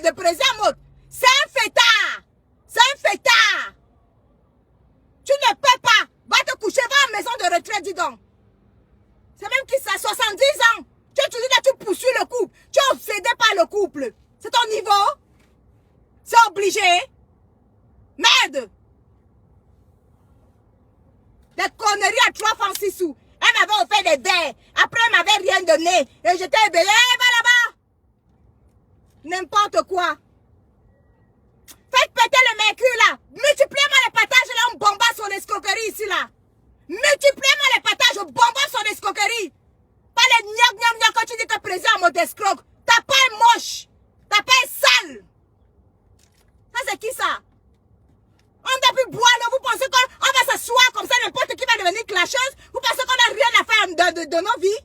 de Prési Amo. C'est un fêtard. Tu ne peux pas. Va te coucher, va à la maison de retraite, dis donc. C'est même qui ça, 70 ans. Tu poursuis le couple. Tu es obsédé par le couple. C'est ton niveau? C'est obligé? Merde! Des conneries à 3 francs 6 sous. Elle m'avait offert des verres. Après, elle m'avait rien donné. Et j'étais éveillée. Va là-bas! N'importe quoi. Faites péter le mercure là. Multipliez-moi les partages là, on bombarde son esprit. escroqueries ici, là. Multipliez-moi les partages, je bombarde son escroquerie. Pas les gna quand tu dis que président en mode escroc. Ta pas est moche. Ta pas est sale. Ça, c'est qui ça? On doit plus boire, là. Vous pensez qu'on va s'asseoir comme ça, n'importe qui va devenir clasheuse? Vous pensez qu'on n'a rien à faire de nos vies?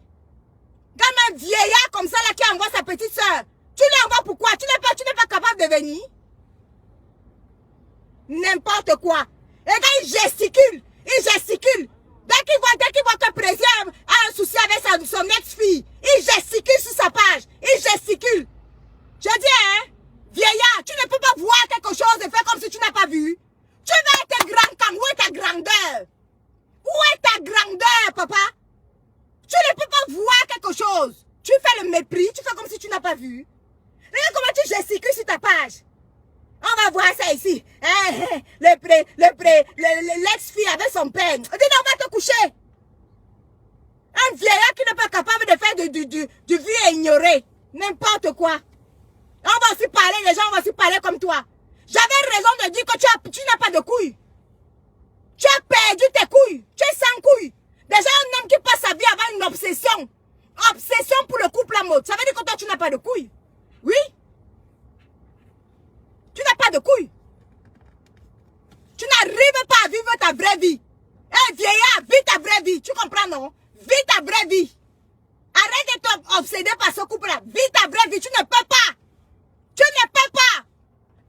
Comme un vieillard comme ça, là, qui envoie sa petite soeur. Tu l'envoies pourquoi? Tu n'es pas capable de venir? N'importe quoi. Et quand il gesticule. Dès qu'il voit que le président a un souci avec son ex-fille, il gesticule sur sa page. Il gesticule. Je dis, hein, vieillard, tu ne peux pas voir quelque chose et faire comme si tu n'as pas vu. Tu vas être grand quand? Où est ta grandeur? Où est ta grandeur, papa? Tu ne peux pas voir quelque chose. Tu fais le mépris, tu fais comme si tu n'as pas vu. Regarde comment tu gesticules sur ta page. On va voir ça ici. L'ex-fille avec son père. Dis donc, on va te coucher. Un vieillard qui n'est pas capable de faire du vu et ignorer. N'importe quoi. On va aussi parler, les gens vont aussi parler comme toi. J'avais raison de dire que tu n'as pas de couilles. Tu as perdu tes couilles. Tu es sans couilles. Déjà, un homme qui passe sa vie à avoir une obsession. Obsession pour le couple à mode. Ça veut dire que toi, tu n'as pas de couilles. Oui. Tu n'as pas de couilles. Tu n'arrives pas à vivre ta vraie vie. Eh, vieillard, vis ta vraie vie. Tu comprends, non? Vis ta vraie vie. Arrête d'être obsédé par ce couple-là. Vis ta vraie vie. Tu ne peux pas. Tu ne peux pas.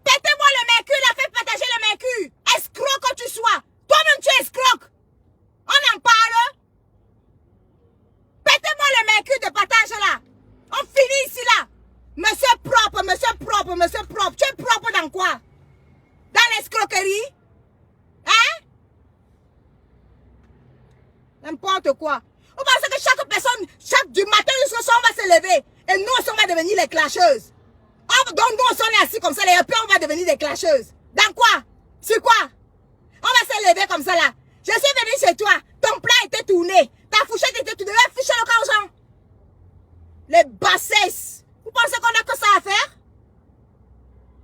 Pétez-moi le mercure, la fait partager le mercure. Escroc que tu sois. Toi-même, tu es escroc. On en parle. Pétez-moi le mercure de partage là. On finit ici là. Monsieur propre, monsieur propre, monsieur propre. Tu es propre dans quoi? Dans l'escroquerie? Hein? N'importe quoi. Vous pensez que chaque personne, du matin jusqu'au soir, on va se lever. Et nous, on va devenir les clasheuses. Donc nous, on est assis comme ça, et puis on va devenir des clasheuses. Dans quoi? Sur quoi? On va se lever comme ça là. Je suis venue chez toi. Ton plat était tourné. Ta fourchette était tournée. Ficher le cas aux gens. Les bassesses. Vous pensez qu'on a que ça à faire?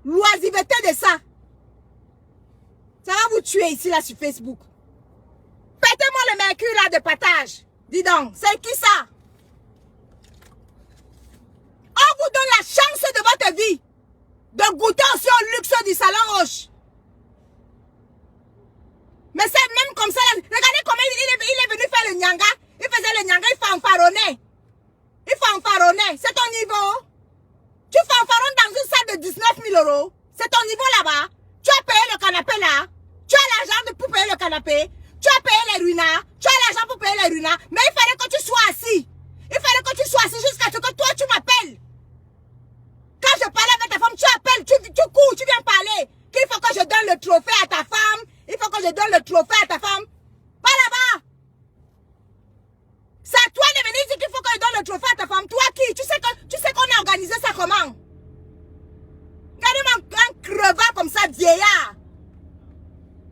L'oisiveté de ça. Ça va vous tuer ici là sur Facebook. Pétez-moi le mercure là de partage. Dis donc, c'est qui ça? On vous donne la chance de votre vie de goûter aussi au luxe du salon Roche. Mais c'est même comme ça. Là, regardez comment il est venu faire le nyanga. Il faisait le nyanga, il fanfaronnait. Il fanfaronnait. C'est ton niveau. Tu fanfaronnes dans une salle de 19 000 €. C'est ton niveau là-bas. Tu as payé le canapé là. Tu as l'argent pour payer le canapé. Tu as payé les ruinards. Tu as l'argent pour payer les ruinards. Mais il fallait que tu sois assis. Il fallait que tu sois assis jusqu'à ce que toi tu m'appelles. Quand je parlais avec ta femme, tu appelles, tu cours, tu viens parler. Qu'il faut que je donne le trophée à ta femme. Il faut que je donne le trophée à ta femme. Pas là-bas. C'est à toi de venir dire qu'il faut que je donne le trophée à ta femme. Toi qui? Tu sais qu'on a organisé ça comment? Regardez-moi un crevard comme ça, vieillard.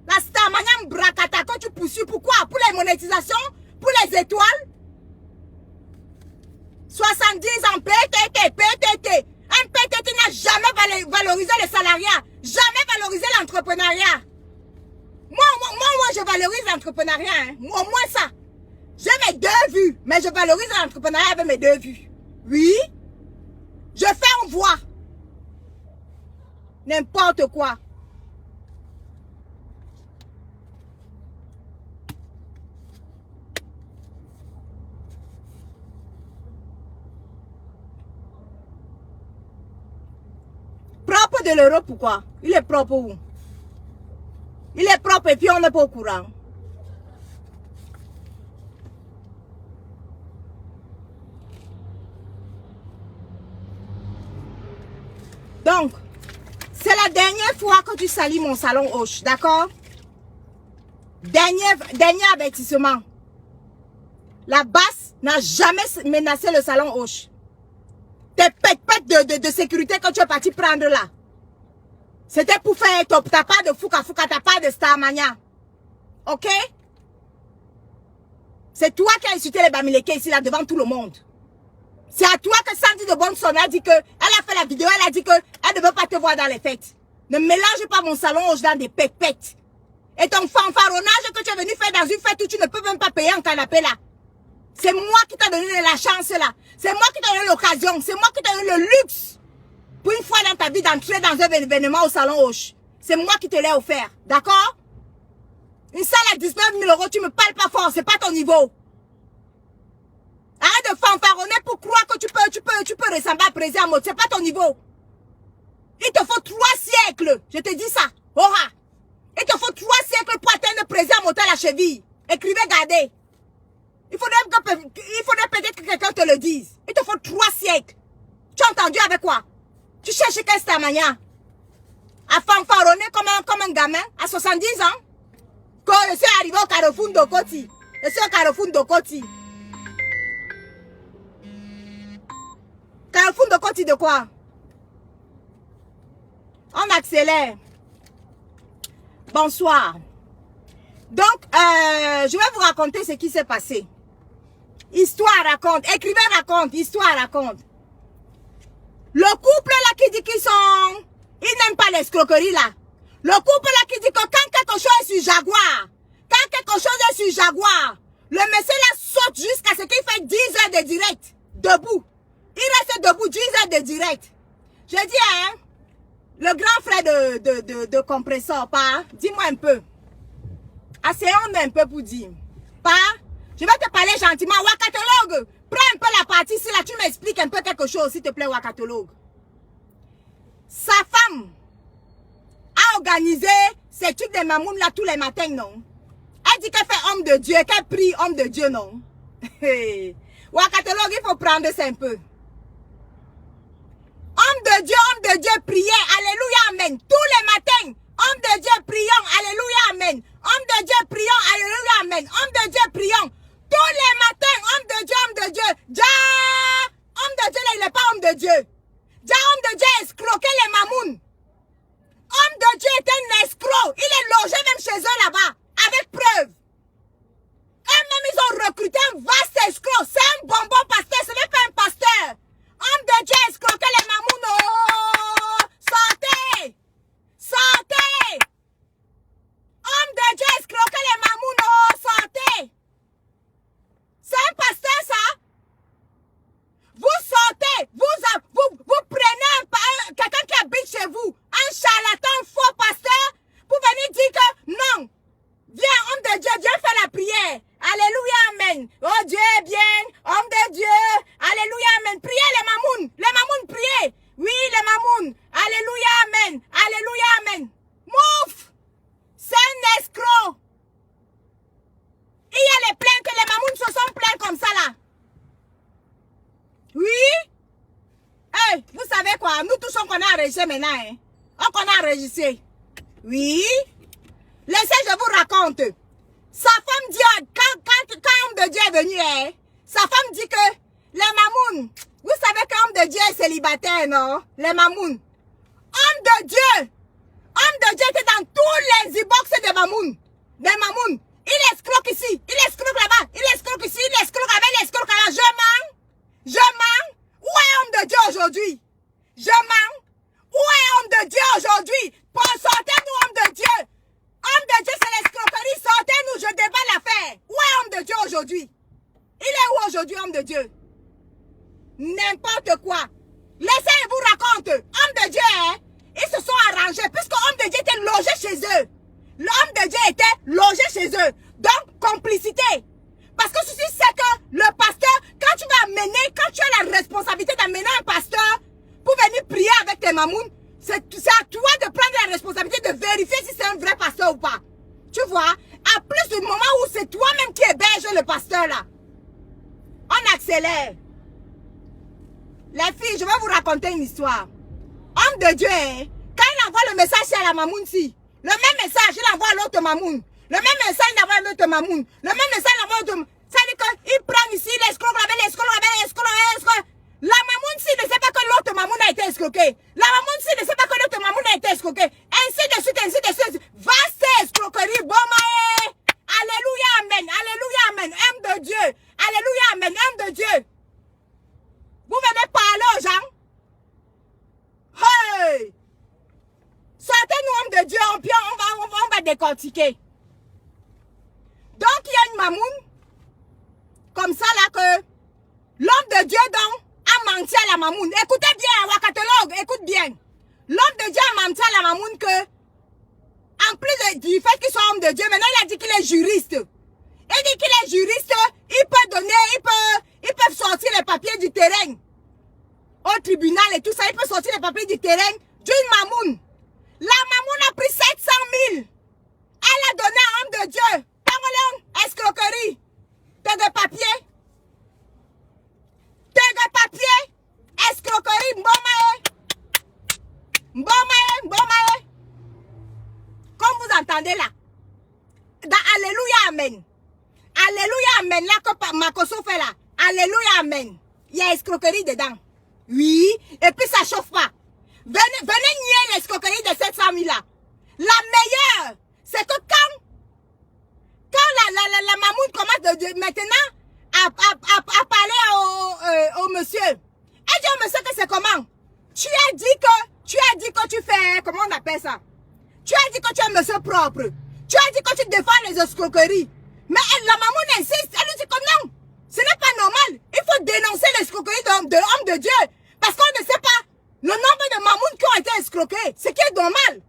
La star maniam bracata que tu poursuis. Pourquoi? Pour les monétisations? Pour les étoiles? 70 ans, PTT. Un PTT n'a jamais valorisé le salariat. Jamais valorisé l'entrepreneuriat. Moi, je valorise l'entrepreneuriat. Hein. Au moins ça. J'ai mes 2 vues. Mais je valorise l'entrepreneuriat avec mes 2 vues. Oui. Je fais, on voit. N'importe quoi. Propre de l'euro, pourquoi? Il est propre où? Il est propre et puis on n'est pas au courant. Donc, c'est la dernière fois que tu salis mon salon Hoche, d'accord? Dernier avertissement. La basse n'a jamais menacé le salon Hoche. Tes pètes de sécurité que tu es parti prendre là. C'était pour faire ta part de fouka, ta part de Starmania. Ok? C'est toi qui as insulté les Bamileke ici là devant tout le monde. C'est à toi que Sandy de Bonson a dit que, elle a fait la vidéo, elle a dit que elle ne veut pas te voir dans les fêtes. Ne mélange pas mon salon Hoche dans des pépettes. Et ton fanfaronnage que tu es venu faire dans une fête où tu ne peux même pas payer un canapé là. C'est moi qui t'ai donné la chance là. C'est moi qui t'ai donné l'occasion. C'est moi qui t'ai donné le luxe. Pour une fois dans ta vie d'entrer dans un événement au Salon Hoche. C'est moi qui te l'ai offert. D'accord? Une salle à 19 000 euros, tu me parles pas fort. C'est pas ton niveau. Arrête de fanfaronner pour croire que tu peux ressembler à Président Amot. C'est pas ton niveau. Il te faut 3 siècles. Je te dis ça. Aura. Il te faut 3 siècles pour atteindre le Président Amot à la cheville. Écrivez, gardez. Il faudrait peut-être que quelqu'un te le dise. Il te faut 3 siècles. Tu as entendu avec quoi? Tu cherches quel stamania? À fanfaronner comme un gamin à 70 ans? Quand je suis arrivé au Carrefour d'Okoti. Je suis au Carrefour d'Okoti. Carrefour d'Okoti de quoi? On accélère. Bonsoir. Donc, je vais vous raconter ce qui s'est passé. Histoire raconte, écrivain raconte, histoire raconte. Le couple là qui dit qu'ils sont... Ils n'aiment pas l'escroquerie là. Le couple là qui dit que quand quelque chose est sur Jaguar, quand quelque chose est sur Jaguar, le monsieur là saute jusqu'à ce qu'il fait 10 heures de direct. Debout. Il reste debout 10 heures de direct. Je dis, hein, le grand frère de compresseur, pas, dis-moi un peu. Asseyons-nous un peu pour dire. Pas, je vais te parler gentiment. Wakatologue, prends un peu la partie ici là, tu m'expliques un peu quelque chose, s'il te plaît, Wakatologue. Sa femme a organisé ces trucs de mamoun là tous les matins, non? Elle dit qu'elle fait homme de Dieu, qu'elle prie homme de Dieu, non? Wakatologue, il faut prendre ça un peu. Homme de Dieu, priez, alléluia, amen. Tous les matins, homme de Dieu, prions, alléluia, amen. Homme de Dieu, prions, alléluia, amen. Homme de Dieu, prions. Tous les matins, homme de Dieu, Dia, homme de Dieu, là, il n'est pas homme de Dieu. Dia, homme de Dieu, escroqué les mamounes. Homme de Dieu est un escroc. Il est logé même chez eux là-bas, avec preuve. Eux-mêmes, ils ont recruté un vaste escroc. C'est un bonbon pasteur, ce n'est pas un pasteur. Homme de Dieu, escroqué les mamounes. Oh, sortez. Sortez. Homme de Dieu, escroqué les mamounes. Oh, sortez. C'est un pasteur, ça? Vous sortez, vous prenez quelqu'un qui habite chez vous, un charlatan, un faux pasteur, pour venir dire que non. Viens, homme de Dieu, viens faire la prière. Alléluia, amen. Oh Dieu est bien, homme de Dieu. Alléluia, amen. Priez les mamounes, priez. Oui, les mamounes. Alléluia, amen. Alléluia, amen. Mouf. C'est un escroc. Il y a les plaintes, les mamounes se sont plaints comme ça là. Oui? Hey, vous savez quoi? Nous tous on connaît enregistré maintenant. Hein? On connaît enregistré. Oui? Laissez, je vous raconte. Sa femme dit, quand homme de Dieu est venu, hein, sa femme dit que les mamounes, vous savez qu'homme de Dieu est célibataire, non? Les mamounes. Homme de Dieu était dans tous les e-box des mamounes. Des mamounes. Il escroque ici, il escroque là-bas, il escroque ici, il escroque là-bas, il escroque là-bas. Je mens. Où est homme de Dieu aujourd'hui? Je mens. Où est homme de Dieu aujourd'hui? Sortez-nous, homme de Dieu. Homme de Dieu, c'est l'escroquerie. Sortez-nous, je déballe l'affaire. Où est homme de Dieu aujourd'hui? Il est où aujourd'hui, homme de Dieu? N'importe quoi. Laissez, je vous raconte. Homme de Dieu, hein, ils se sont arrangés puisque homme de Dieu était logé chez eux. L'homme de Dieu était logé chez eux. Donc, complicité. Parce que ceci, c'est que le pasteur, quand tu vas amener, quand tu as la responsabilité d'amener un pasteur pour venir prier avec tes mamounes, c'est à toi de prendre la responsabilité de vérifier si c'est un vrai pasteur ou pas. Tu vois, à plus du moment où c'est toi-même qui héberge le pasteur là. On accélère. Les filles, je vais vous raconter une histoire. Homme de Dieu, hein, quand il envoie le message à la mamoune, si, le même message, il envoie à l'autre mamoune. Le même message, il envoie à l'autre mamoune. Le même message, il envoie à l'autre mamoune. Ça veut dire qu'il prend ici, il escroque là-bas, il escroque là-bas, il escroque là-bas, il escroque. La mamoune, si, ne sait pas que l'autre mamoune a été escroquée. La mamoune, si, ne sait pas que l'autre mamoune a été escroquée. Ainsi de suite, ainsi de suite. Vaste escroquerie, bon maé. Alléluia, amen. Alléluia, amen. Homme de Dieu. Alléluia, amen. Homme de Dieu. Vous venez parler aux gens. Hey! Sortez-nous, homme de Dieu, on va décortiquer. mamoun, comme ça là que l'homme de Dieu donc a menti à la mamoun. Écoutez bien, Wakatologue, écoute bien. L'homme de Dieu a menti à la mamoun que, en plus du fait qu'il soit homme de Dieu, maintenant il a dit qu'il est juriste. Il dit qu'il est juriste, il peut donner, ils peuvent sortir les papiers du terrain au tribunal et tout ça. Il peut sortir les papiers du terrain d'une mamoun. La mamoun a pris 700 000. Elle a donné à un homme de Dieu. Escroquerie. T'es de papier. T'es de papier. Escroquerie. Mbomae. Mbomae. Mbomae. Comme vous entendez là. Dans Alléluia, Amen. Alléluia, Amen. Là que Makoso fait là. Alléluia, Amen. Il y a escroquerie dedans. Oui. Et puis ça chauffe pas. Venez nier l'escroquerie de 700 000 là. La meilleure, c'est que quand la mamoun commence maintenant à parler au monsieur, elle dit au monsieur que c'est comment? Tu as dit que tu fais, comment on appelle ça? Tu as dit que tu es monsieur propre. Tu as dit que tu défends les escroqueries. Mais la mamoun insiste, elle lui dit que non, ce n'est pas normal. Il faut dénoncer l'escroquerie de l'homme de Dieu. Parce qu'on ne sait pas le nombre de mamounes qui ont été escroquées. Ce qui est normal.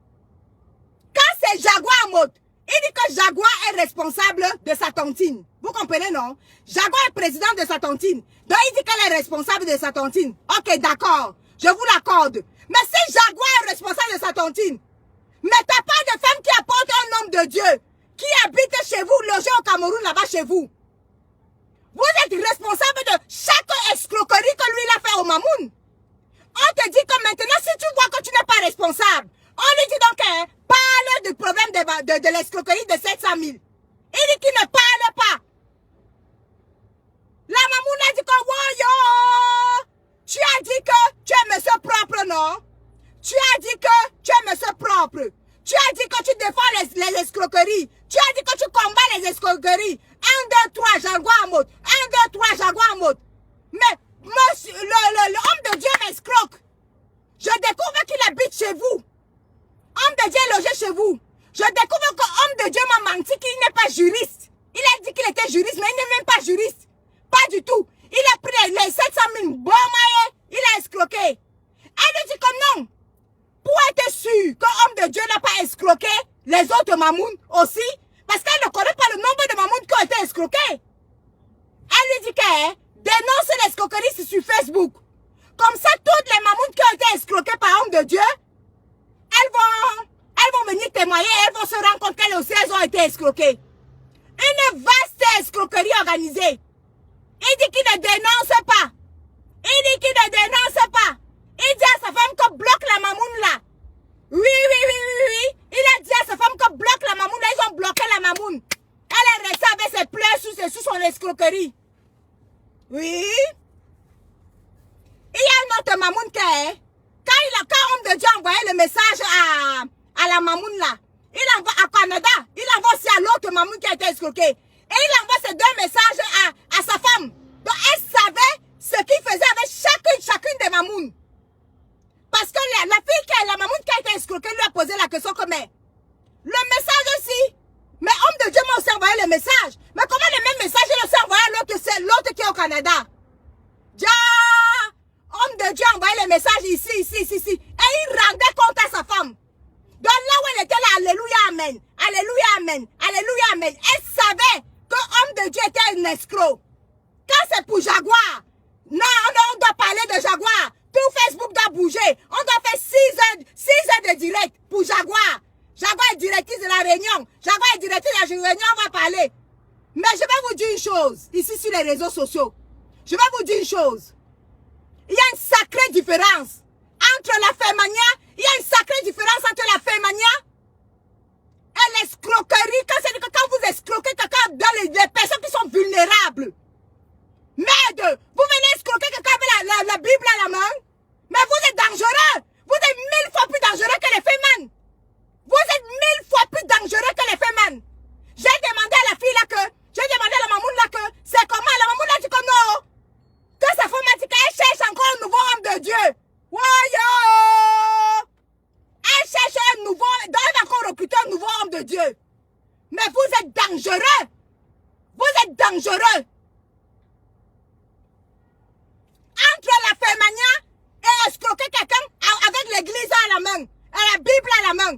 Quand c'est Jaguar Mode, il dit que Jaguar est responsable de sa tontine. Vous comprenez, non? Jaguar est président de sa tontine. Donc il dit qu'elle est responsable de sa tontine. Ok, d'accord. Je vous l'accorde. Mais si Jaguar est responsable de sa tontine, mais t'as pas de femme qui apporte un homme de Dieu, qui habite chez vous, logé au Cameroun, là-bas chez vous. Vous êtes responsable de chaque escroquerie que lui il a fait au Mamoun. On te dit que maintenant, si tu vois que tu n'es pas responsable, on lui dit donc, parle du problème de l'escroquerie de 700 000. Il dit qu'il ne parle pas. La Mamoun a dit que, wow, yo, tu as dit que tu es monsieur propre, non? Tu as dit que tu es monsieur propre. Tu as dit que tu défends les escroqueries. Tu as dit que tu combats les escroqueries. 1, 2, 3, Jaguar Mode. 1, 2, 3, Jaguar Mode. Mais monsieur, l'homme de Dieu m'escroque. Je découvre qu'il habite chez vous. Homme de Dieu est logé chez vous. Je découvre que l'homme de Dieu m'a menti qu'il n'est pas juriste. Il a dit qu'il était juriste, mais il n'est même pas juriste. Pas du tout. Il a pris les 700 000. Bon, il a escroqué. Elle lui dit que non. Pour être sûr que l'homme de Dieu n'a pas escroqué les autres mamounes aussi, parce qu'elle ne connaît pas le nombre de mamounes qui ont été escroquées. Elle lui dit qu'elle dénonce l'escroquerie sur Facebook. Comme ça, toutes les mamounes qui ont été escroquées par l'homme de Dieu, elles vont venir témoigner, elles vont se rendre compte qu'elles aussi, elles ont été escroquées. Une vaste escroquerie organisée. Il dit qu'il ne dénonce pas. Il dit qu'il ne dénonce pas. Il dit à sa femme que bloque la mamoune là. Oui. Il a dit à sa femme que bloque la mamoune là. Ils ont bloqué la mamoune. Elle est restée avec ses pleurs sous son escroquerie. Oui. Il y a une autre mamoune qui est. Quand l'homme de Dieu a envoyé le message à la mamoune là, il envoie à Canada, il envoie aussi à l'autre mamoune qui a été escroquée. Et il envoie ces deux messages à sa femme. Donc elle savait ce qu'il faisait avec chacune des mamounes. Parce que la fille, la mamoune qui a été escroquée lui a posé la question comme le message aussi. Mais homme de Dieu m'a aussi envoyé le message. Mais comment le même message il a aussi envoyé à l'autre qui est au Canada? Homme de Dieu a envoyé le message ici. Et il rendait compte à sa femme. Donc là où elle était là, alléluia, amen. Alléluia, amen. Alléluia, amen. Elle savait que homme de Dieu était un escroc. Quand c'est pour Jaguar, non, on doit parler de Jaguar. Tout Facebook doit bouger. On doit faire 6 heures de direct pour Jaguar. Jaguar est directrice de la réunion. Jaguar est directrice de la réunion, on va parler. Mais je vais vous dire une chose, ici sur les réseaux sociaux. Je vais vous dire une chose. Il y a une sacrée différence entre la fémania. Il y a une sacrée différence entre la fémania et l'escroquerie. Quand vous escroquez quelqu'un dans les personnes qui sont vulnérables. Merde, vous venez escroquer quelqu'un avec la Bible à la main. Mais vous êtes dangereux. Vous êtes 1000 fois plus dangereux que les fémins. Vous êtes 1000 fois plus dangereux que les fémins. J'ai demandé à la fille là que, j'ai demandé à la mamoune là que, c'est comment? La mamoune a dit que non. Que sa femme a dit qu'elle cherche encore un nouveau homme de Dieu. Woyo! Elle cherche un nouveau, elle va encore recruter un nouveau homme de Dieu. Mais vous êtes dangereux. Vous dangereux. Entre la Fermania et escroquer quelqu'un avec l'église à la main, et la Bible à la main.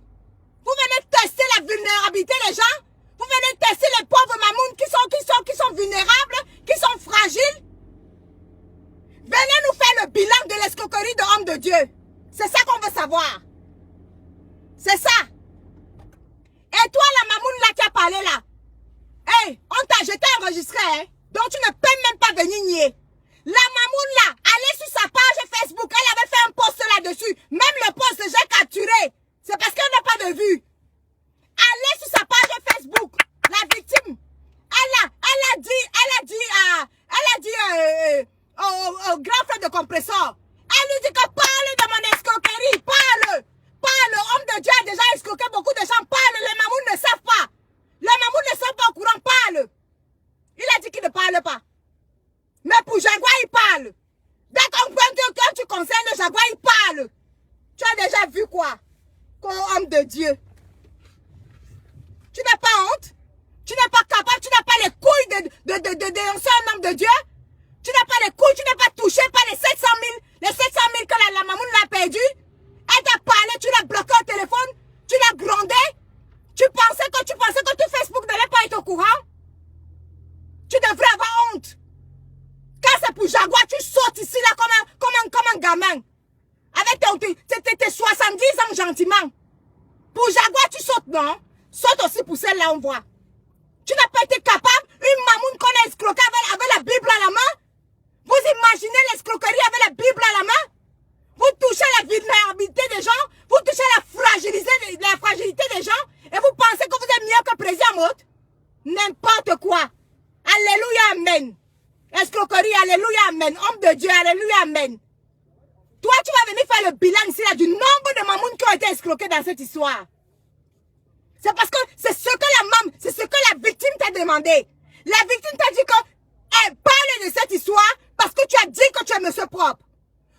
Vous venez tester la vulnérabilité des gens. Vous venez tester les pauvres mamounes qui sont vulnérables, qui sont fragiles. Venez nous faire le bilan de l'escroquerie de l'homme de Dieu. C'est ça qu'on veut savoir. C'est ça. Et toi, la mamoune là qui a parlé là. Hey, je t'ai enregistré, hein. Donc tu ne peux même pas venir nier. La mamoune là, allez sur sa page Facebook. Elle avait fait un post là-dessus. Même le post, j'ai capturé. C'est parce qu'elle n'a pas de vue. Allez sur sa page Facebook. La victime. Elle a dit au grand frère de compresseur. Elle lui dit que parle de mon escroquerie. Parle. Homme de Dieu a déjà escroqué beaucoup de gens. Parle. Les mamounes ne savent pas. Les mamounes ne sont pas au courant. Parle. Il a dit qu'il ne parle pas. Mais pour Jaguar, il parle. Dès quand tu concernes Jaguar, il parle. Tu as déjà vu quoi? Comme homme de Dieu. Tu n'as pas honte? Tu n'es pas capable, tu n'as pas les couilles de dénoncer un homme de Dieu? Tu n'as pas les couilles, tu n'es pas touché par les 700 000 que la mamoune l'a perdu? Elle t'a parlé, tu l'as bloqué au téléphone, tu l'as grondé? Tu pensais que tout Facebook n'allait pas être au courant? Tu devrais avoir honte. Quand c'est pour Jaguar, tu sautes ici là comme un gamin. Avec tes 70 ans gentiment. Pour Jaguar, tu sautes, non? Saute aussi pour celle-là, on voit. Tu n'as pas été capable, une mamoune qu'on a escroquée avec la Bible à la main? Vous imaginez l'escroquerie avec la Bible à la main? Vous touchez la vulnérabilité des gens, vous touchez la fragilité des gens, et vous pensez que vous êtes mieux que président Motte? N'importe quoi. Alléluia, amen. Escroquerie, alléluia, amen. Homme de Dieu, alléluia, amen. Toi, tu vas venir faire le bilan ici là, du nombre de mamounes qui ont été escroquées dans cette histoire. C'est parce que c'est ce que la victime t'a demandé. La victime t'a dit que parle de cette histoire parce que tu as dit que tu es monsieur propre.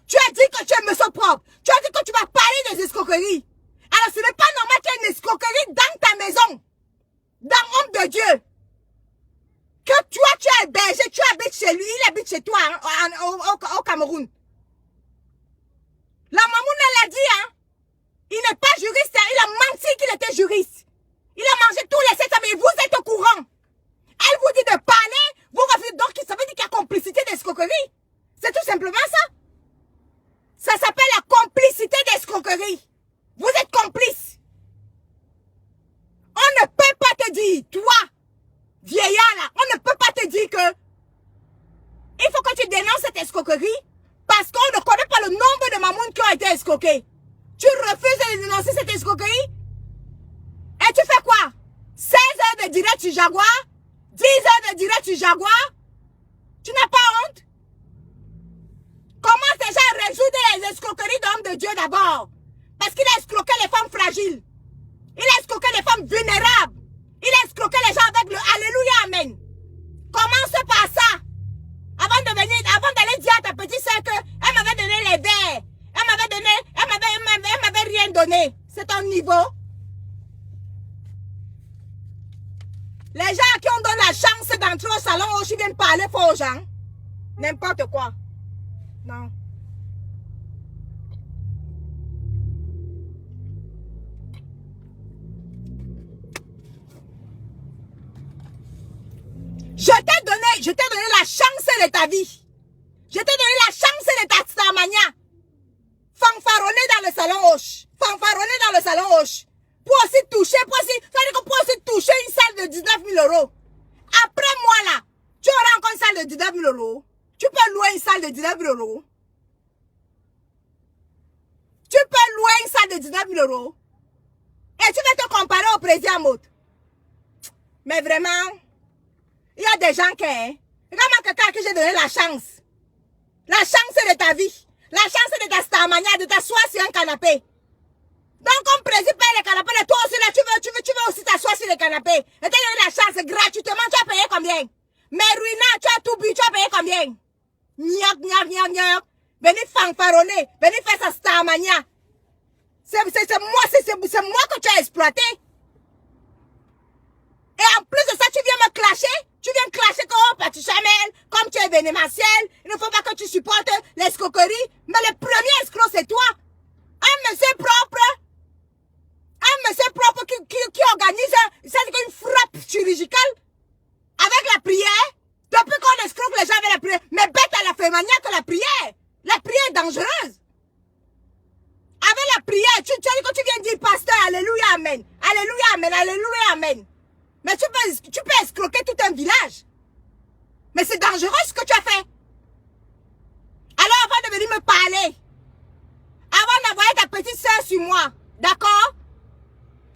Tu as dit que tu es monsieur propre. Tu as dit que tu vas parler des escroqueries. Alors ce n'est pas normal qu'il y ait une escroquerie dans ta maison. Dans homme de Dieu. Que toi tu as hébergé, tu habites chez lui, il habite chez toi au Cameroun. La mamoune elle a dit, hein. Il n'est pas juriste, hein, il a menti qu'il était juriste. Il a mangé tous les 7 ans, mais vous êtes au courant. Elle vous dit de parler, vous refusez, donc ça veut dire qu'il y a complicité d'escroquerie. C'est tout simplement ça. Ça s'appelle la complicité d'escroquerie. Vous êtes complice. On ne peut pas te dire, toi, vieillard là, on ne peut pas te dire que il faut que tu dénonces cette escroquerie parce qu'on ne connaît pas le nombre de mamounes qui ont été escroquées. Tu refuses de dénoncer cette escroquerie et tu fais quoi? 16 heures de direct sur Jaguar? 10 heures de direct sur Jaguar? Tu n'as pas honte? Commence déjà à résoudre les escroqueries d'hommes de Dieu d'abord. Parce qu'il a escroqué les femmes fragiles. Il a escroqué les femmes vulnérables. Il a escroqué les gens avec le Alléluia, Amen. Commence par ça. Avant d'aller dire à ta petite soeur qu'elle m'avait donné les verres. Elle m'avait rien donné. C'est ton niveau. Les gens à qui on donne la chance d'entrer au salon, je viens parler fort aux gens. N'importe quoi. Non. Je t'ai donné la chance de ta vie. Je t'ai donné la chance de ta starmania. Fanfaronner dans le salon Hoche. Fanfaronner dans le salon Hoche. Pour aussi toucher, pour aussi toucher une salle de 19 000 €. Après moi là, tu auras encore une salle de 19 000 €. Tu peux louer une salle de 19 000 €. Tu peux louer une salle de 19 000 €. Et tu vas te comparer au président Motte. Mais vraiment, il y a des gens qui... Regarde quelqu'un à qui j'ai donné la chance. La chance de ta vie. La chance de ta starmania, de t'asseoir sur un canapé. Donc, comme président paye le canapé, toi aussi là, tu veux aussi t'asseoir sur le canapé. Et tu as donné la chance gratuitement, tu as payé combien? Mais Ruina, tu as tout bu, tu as payé combien? Gnac. Venez fanfaronner, venez faire sa starmania. C'est moi que tu as exploité. Et en plus de ça, tu viens me clasher. Tu viens clasher comme Patrick Chamel, comme tu es événementiel. Il ne faut pas que tu supportes l'escroquerie. Mais le premier escroc, c'est toi. Un monsieur propre. Un monsieur propre qui organise une frappe chirurgicale avec la prière. Depuis qu'on escroque les gens avec la prière. Mais bête à la fémania que la prière. La prière est dangereuse. Avec la prière, tu dis que tu viens dire pasteur, alléluia, amen. Alléluia, amen, alléluia, amen. Mais tu peux escroquer tout un village. Mais c'est dangereux ce que tu as fait. Alors avant de venir me parler, avant d'envoyer ta petite soeur sur moi, d'accord?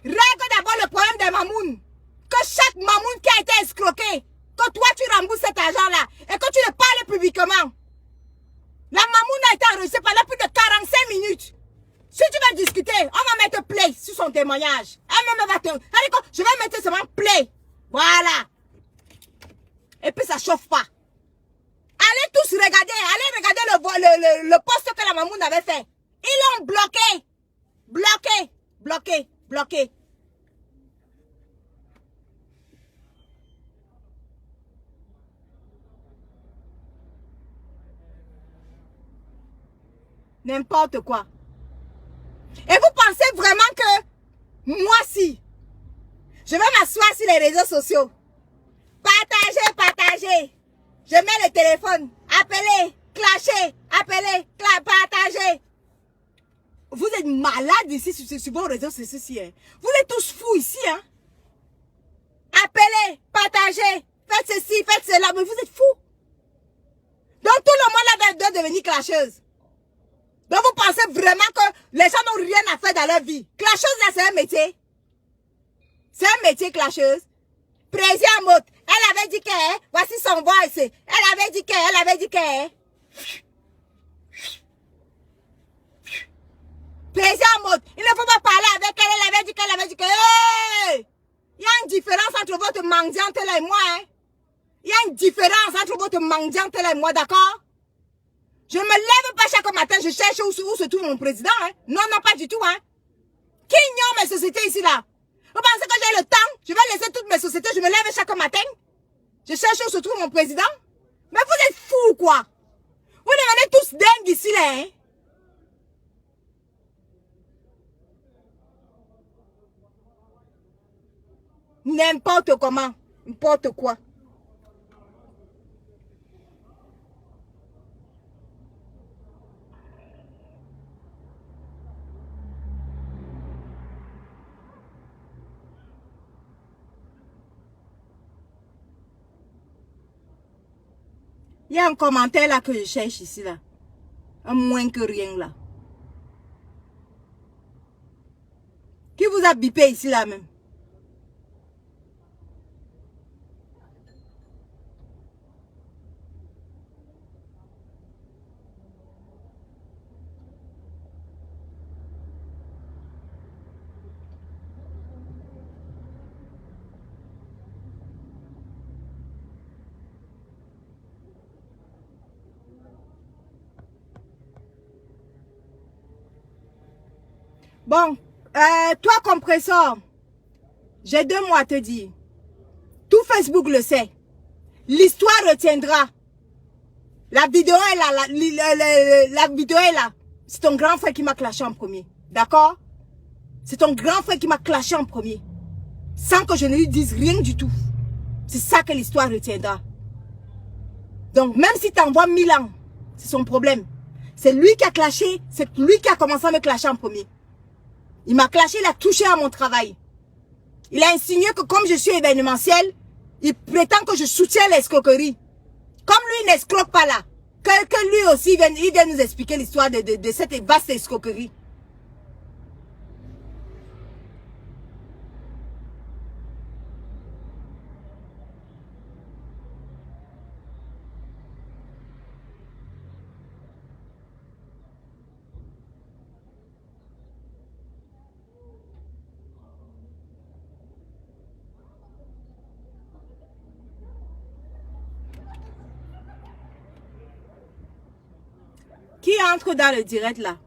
Règle d'abord le problème des mamounes. Que chaque mamoune qui a été escroqué, que toi tu rembourses cet argent-là et que tu le parles publiquement. La mamoune a été enregistrée pendant plus de 45 minutes. Si tu veux discuter, on va mettre play sur son témoignage. Elle va te... Je vais mettre seulement play. Voilà. Et puis ça chauffe pas. Allez tous regarder. Allez regarder le poste que la mamoune avait fait. Ils l'ont bloqué. Bloqué. Bloqué. Bloqué. N'importe quoi. Et vous pensez vraiment que moi, si je vais m'asseoir sur les réseaux sociaux, partager, je mets le téléphone, appeler, clasher, partager. Vous êtes malades ici sur vos réseaux sociaux. Hein? Vous êtes tous fous ici. Hein? Appelez, partagez, faites ceci, faites cela, mais vous êtes fous. Donc tout le monde là doit devenir clasheuse. Donc vous pensez vraiment que les gens n'ont rien à faire dans leur vie. Clasheuse là, c'est un métier. C'est un métier, clasheuse. Président Mott, elle avait dit que, voici son voice. Elle avait dit que. Président Mott, il ne faut pas parler avec elle. Elle avait dit que. Hey! Il y a une différence entre votre mendiante là et moi. Hein? Il y a une différence entre votre mendiante là et moi, d'accord? Je me lève pas chaque matin, je cherche où se trouve mon président. Hein? Non, pas du tout. Hein? Qui ignore mes sociétés ici là? Vous pensez que j'ai le temps? Je vais laisser toutes mes sociétés, je me lève chaque matin. Je cherche où se trouve mon président. Mais vous êtes fous quoi? Vous devenez tous dingues ici là. Hein? N'importe comment, n'importe quoi. Il y a un commentaire là que je cherche ici là. Un moins que rien là. Qui vous a bipé ici là même? Bon, toi compresseur, j'ai 2 mots à te dire. Tout Facebook le sait. L'histoire retiendra. La vidéo est là, la vidéo est là. C'est ton grand frère qui m'a clashé en premier. D'accord? C'est ton grand frère qui m'a clashé en premier. Sans que je ne lui dise rien du tout. C'est ça que l'histoire retiendra. Donc, même si tu envoies 1000 ans, c'est son problème. C'est lui qui a clashé, c'est lui qui a commencé à me clasher en premier. Il m'a clashé, il a touché à mon travail. Il a insinué que comme je suis événementiel, il prétend que je soutiens l'escroquerie. Comme lui, il n'escroque pas là. Que lui aussi, il vient nous expliquer l'histoire de cette vaste escroquerie. Qui entre dans le direct là?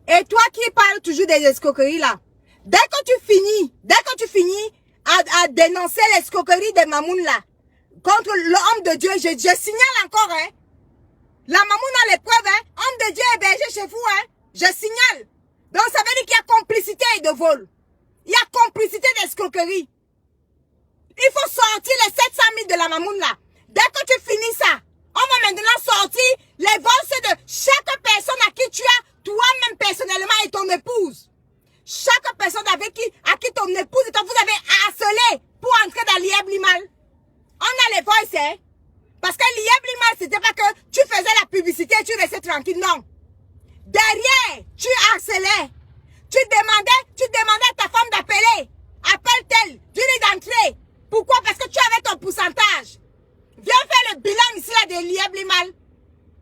Et toi qui parles toujours des escroqueries là, dès que tu finis à dénoncer l'escroquerie de Mamoun là, contre l'homme de Dieu, je signale encore, hein. La Mamoun a les preuves, hein. Homme de Dieu hébergé chez vous, hein. Je signale. Donc ça veut dire qu'il y a complicité de vol. Il y a complicité d'escroquerie. Il faut sortir les 700 000 de la Mamoun là. Dès que tu finis ça, on va maintenant sortir les vols de chaque personne à qui tu as toi-même personnellement et ton épouse. Chaque personne à qui ton épouse et toi, vous avez harcelé pour entrer dans l'IEB-Limal. On a les voices, hein. Parce que l'IEB-Limal, c'était pas que tu faisais la publicité et tu restais tranquille, non. Derrière, tu harcelais. Tu demandais à ta femme d'appeler. Appelle-t-elle, dis-lui d'entrer. Pourquoi? Parce que tu avais ton pourcentage. Viens faire le bilan ici là de l'IEB-Limal.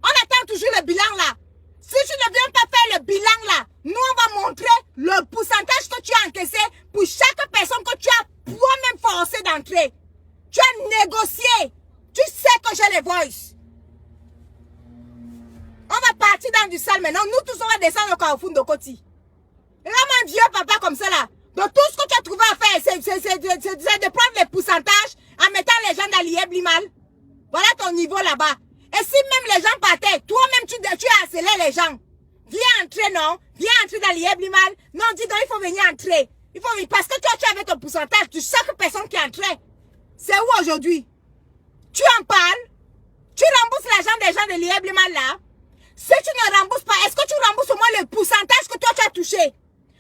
On attend toujours le bilan là. Si tu ne viens pas faire le bilan là, nous on va montrer le pourcentage que tu as encaissé pour chaque personne que tu as toi-même forcé d'entrer. Tu as négocié. Tu sais que j'ai les voices. On va partir dans du sale maintenant. Nous tous on va descendre au Carrefour de Koti. Et là, un vieux papa comme ça là. Donc tout ce que tu as trouvé à faire, c'est de prendre les pourcentages en mettant les gens dans l'IEB-Limal. Voilà ton niveau là-bas. Et si même les gens partaient, toi-même tu as harcelé les gens. Viens entrer, non? Viens entrer dans l'IEB-Limal. Non, dis donc, il faut venir entrer. Il faut venir. Parce que toi, tu avais ton pourcentage de chaque personne qui entrait. C'est où aujourd'hui? Tu en parles? Tu rembourses l'argent des gens de l'IEB-Limal là? Si tu ne rembourses pas, est-ce que tu rembourses au moins le pourcentage que toi tu as touché?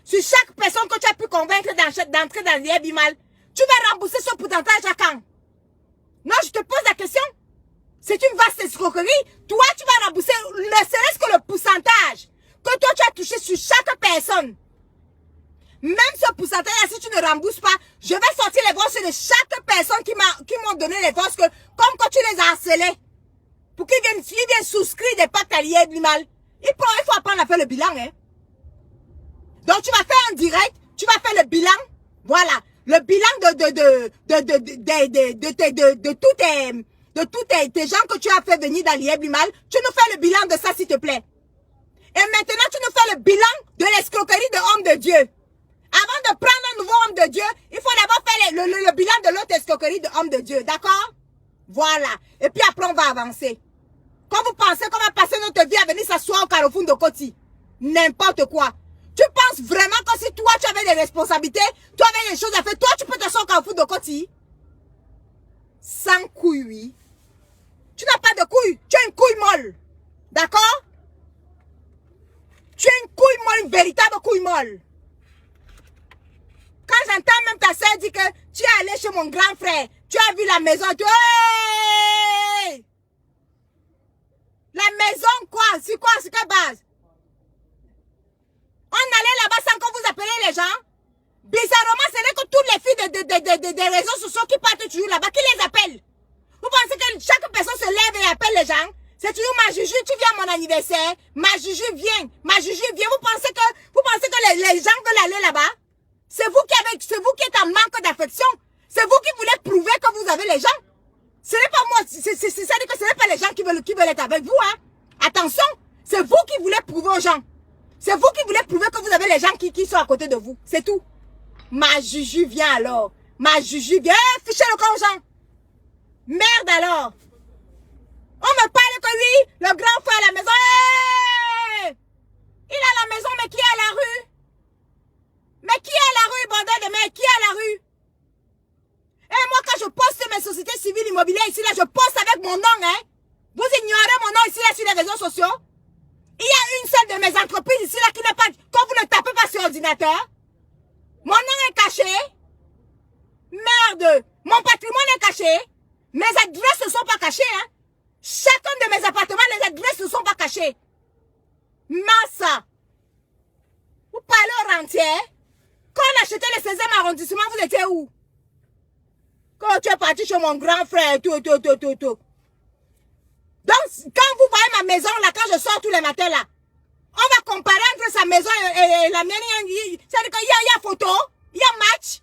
Sur chaque personne que tu as pu convaincre d'entrer dans l'IEB-Limal, tu vas rembourser ce pourcentage à quand? Non, je te pose la question. C'est une vaste escroquerie. Toi, tu vas rembourser ne serait-ce que le pourcentage que toi tu as touché sur chaque personne. Même ce pourcentage-là, si tu ne rembourses pas, je vais sortir les voix de chaque personne qui m'ont donné les voix comme quand tu les as harcelés. Pour qu'ils viennent souscrire des pactes à l'IEB-Limal. Il faut apprendre à faire le bilan, hein. Donc tu vas faire un direct, tu vas faire le bilan, voilà, le bilan de tous tes gens que tu as fait venir dans l'IEB-Limal. Tu nous fais le bilan de ça, s'il te plaît. Et maintenant, tu nous fais le bilan de l'escroquerie de homme de Dieu. Avant de prendre un nouveau homme de Dieu, il faut d'abord faire le bilan de l'autre escroquerie de homme de Dieu, d'accord? Voilà. Et puis après, on va avancer. Quand vous pensez qu'on va passer notre vie à venir s'asseoir au Carrefour de Koti, n'importe quoi. Tu penses vraiment que si toi, tu avais des responsabilités, tu avais des choses à faire, toi, tu peux t'asseoir au Carrefour de Koti? Sans couilles, oui. Tu n'as pas de couilles, tu as une couille molle. D'accord? Tu as une couille molle, une véritable couille molle. Quand j'entends même ta soeur dire que tu es allé chez mon grand frère, tu as vu la maison, tu... Hey! La maison quoi? C'est quoi? C'est quelle base? On allait là-bas sans que vous appeliez les gens. Bizarrement, ce n'est que toutes les filles des réseaux sociaux qui partent toujours là-bas, qui les appellent. Vous pensez que chaque personne se lève et appelle les gens? C'est toujours ma Juju, tu viens à mon anniversaire. Ma Juju vient. Ma Juju vient. Vous pensez que les gens veulent aller là-bas? C'est vous qui êtes en manque d'affection. C'est vous qui voulez prouver que vous avez les gens. Ce n'est pas moi. C'est-à-dire que ce n'est pas les gens qui veulent être avec vous, hein. Attention. C'est vous qui voulez prouver aux gens. C'est vous qui voulez prouver que vous avez les gens qui sont à côté de vous. C'est tout. Ma Juju vient alors. Ma Juju vient. Fichez le camp aux gens. Merde alors. On me parle que lui, le grand frère à la maison. Hey! Il est à la maison, mais qui est à la rue? Mais qui est à la rue, bordel de merde? Qui est à la rue? Et moi, quand je poste mes sociétés civiles immobilières ici, là, je poste avec mon nom, hein. Vous ignorez mon nom ici, là, sur les réseaux sociaux. Il y a une seule de mes entreprises ici, là, qui n'est pas... Quand vous ne tapez pas sur ordinateur, mon nom est caché. Merde. Mon patrimoine est caché. Mes adresses ne sont pas cachées, hein. Chacun de mes appartements, les adresses ne sont pas cachées. Massa. Vous parlez au rentier. Quand on achetait le 16e arrondissement, vous étiez où? Quand tu es parti chez mon grand frère, tout. Donc, quand vous voyez ma maison, là, quand je sors tous les matins, là, on va comparer entre sa maison et la mienne. C'est-à-dire qu'il y a photo, il y a match.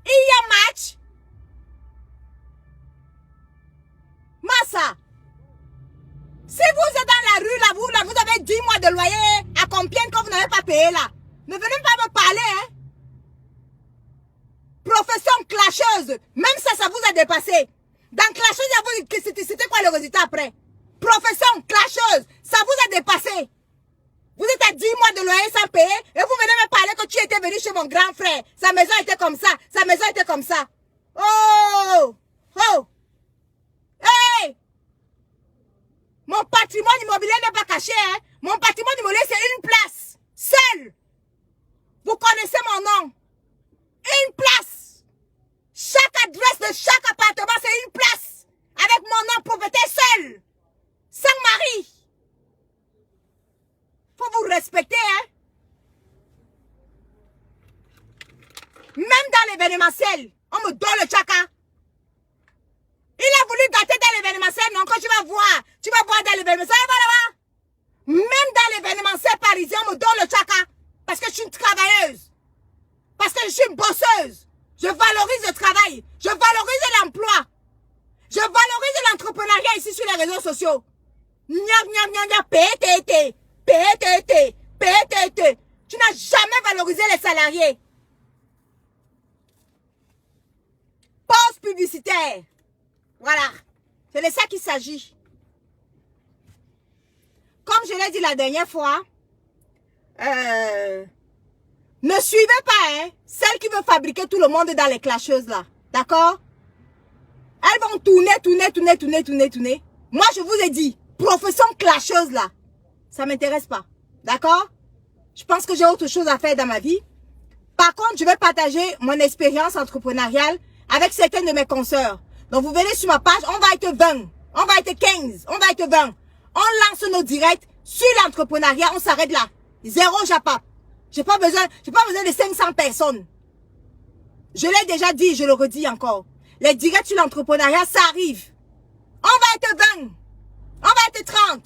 Il y a match. Massa. Si vous êtes dans la rue, là, vous avez 10 mois de loyer à combien que vous n'avez pas payé, là. Ne venez pas me parler, hein. Profession clashée Même ça vous a dépassé. Dans clasheuse, c'était quoi le résultat après? Profession clasheuse, ça vous a dépassé. Vous êtes à 10 mois de loyer sans payer et vous venez me parler que tu étais venu chez mon grand frère. Sa maison était comme ça, sa maison était comme ça. Oh! Oh! Hey! Mon patrimoine immobilier n'est pas caché, hein? Mon patrimoine immobilier, c'est une place. Seule. Vous connaissez mon nom. Une place. Chaque adresse de chaque appartement, c'est une place. Avec mon nom, propriétaire seul. Sans mari. Faut vous respecter, hein. Même dans l'événementiel, on me donne le tchaka. Il a voulu gâter dans l'événementiel, non, quand tu vas voir dans l'événementiel, là-bas. Même dans l'événementiel parisien, on me donne le tchaka. Parce que je suis une travailleuse. Parce que je suis une bosseuse. Je valorise le travail. Je valorise l'emploi. Je valorise l'entrepreneuriat ici sur les réseaux sociaux. PTT. PTT. PTT. Tu n'as jamais valorisé les salariés. Pause publicitaire. Voilà. C'est de ça qu'il s'agit. Comme je l'ai dit la dernière fois, ne suivez pas, hein, celle qui veut fabriquer tout le monde dans les clasheuses là. D'accord? Elles vont tourner. Moi, je vous ai dit, profession clasheuse là, ça m'intéresse pas. D'accord? Je pense que j'ai autre chose à faire dans ma vie. Par contre, je vais partager mon expérience entrepreneuriale avec certaines de mes consoeurs. Donc, vous venez sur ma page, on va être 20, on va être 15, on va être 20. On lance nos directs sur l'entrepreneuriat, on s'arrête là. Zéro japap. J'ai pas besoin de 500 personnes. Je l'ai déjà dit, je le redis encore. Les directs sur l'entrepreneuriat, ça arrive. On va être 20. On va être 30.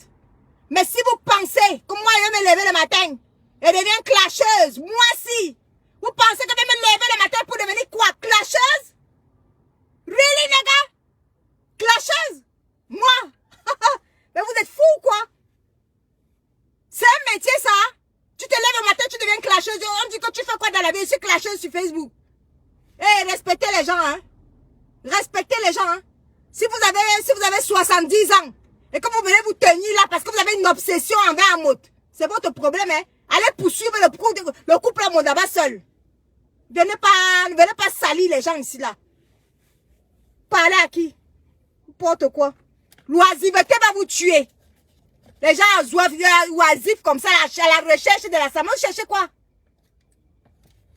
Mais si vous pensez que moi, je vais me lever le matin et devenir clasheuse, moi si, vous pensez que je vais me lever le matin pour devenir quoi? Clasheuse? Really, les gars? Clasheuse? Moi? Mais vous êtes fous, quoi? C'est un métier, ça? Tu te lèves le matin, tu deviens clasheuse. On dit que tu fais quoi dans la vie? Je suis clasheuse sur Facebook. Eh, respectez les gens, hein? Respectez les gens, hein? Si vous avez 70 ans et que vous venez vous tenir là parce que vous avez une obsession envers un mot, c'est votre problème, hein? Allez poursuivre le couple à Mondaba seul. Venez pas salir les gens ici, là. Parlez à qui? N'importe quoi. L'oisiveté va vous tuer. Les gens oisifs comme ça, à la recherche de la salle. Vous cherchez quoi?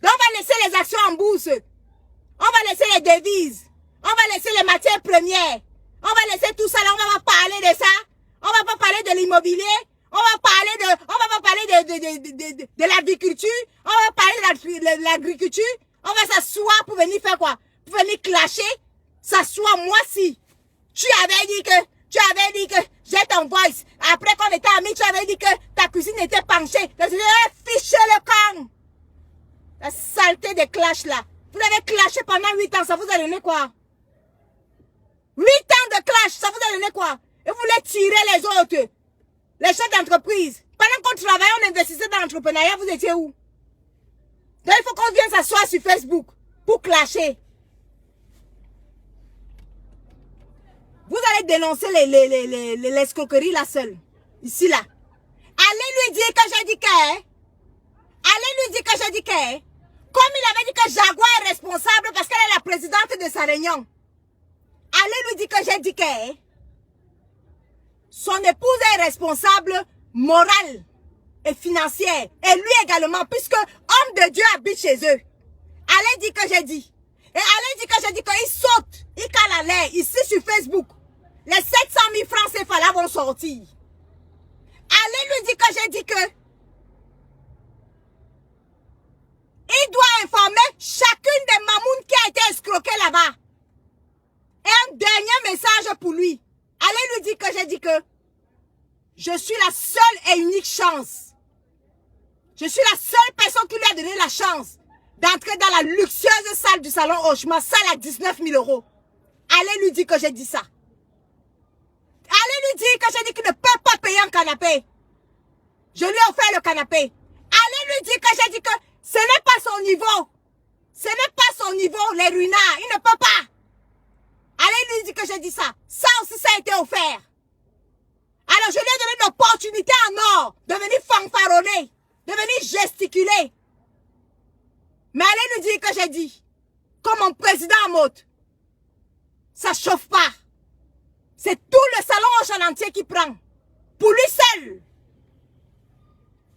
Donc on va laisser les actions en bourse. On va laisser les devises. On va laisser les matières premières. On va laisser tout ça là. On va pas parler de ça. On va pas parler de l'immobilier. On va pas parler de l'agriculture. On va parler de l'agriculture. On va s'asseoir pour venir faire quoi? Pour venir clasher. S'asseoir, moi si. Tu avais dit que j'ai ton voice. Après qu'on était amis, tu avais dit que ta cuisine était penchée. Fichez le camp. La saleté des clashs là. Vous avez clashé pendant 8 ans, ça vous a donné quoi? 8 ans de clash, ça vous a donné quoi? Et vous voulez tirer les autres. Les chefs d'entreprise. Pendant qu'on travaillait, on investissait dans l'entrepreneuriat, vous étiez où? Donc il faut qu'on vienne s'asseoir sur Facebook pour clasher. Vous allez dénoncer l'escroquerie là seul. Ici là. Allez lui dire que j'ai dit que. Allez lui dire que j'ai dit que. Comme il avait dit que Jaguar est responsable parce qu'elle est la présidente de sa réunion. Allez lui dire que j'ai dit que. Son épouse est responsable morale et financière. Et lui également, puisque homme de Dieu habite chez eux. Allez dire que j'ai dit. Et allez dire que j'ai dit qu'il saute, il cale à l'air, ici sur Facebook. Les 700 000 francs CFA là vont sortir. Allez lui dire que j'ai dit que il doit informer chacune des mamounes qui a été escroquée là-bas. Et un dernier message pour lui. Allez lui dire que j'ai dit que je suis la seule et unique chance. Je suis la seule personne qui lui a donné la chance d'entrer dans la luxueuse salle du salon Hochement, salle à 19 000 €. Allez lui dire que j'ai dit ça. Allez lui dire que j'ai dit qu'il ne peut pas payer un canapé. Je lui ai offert le canapé. Allez lui dire que j'ai dit que ce n'est pas son niveau. Ce n'est pas son niveau, les ruinards. Il ne peut pas. Allez lui dire que j'ai dit ça. Ça aussi, ça a été offert. Alors, je lui ai donné une opportunité en or de venir fanfaronner, de venir gesticuler. Mais allez lui dire que j'ai dit, comme mon président en mode, ça chauffe pas. C'est tout le salon au chantier qui prend. Pour lui seul.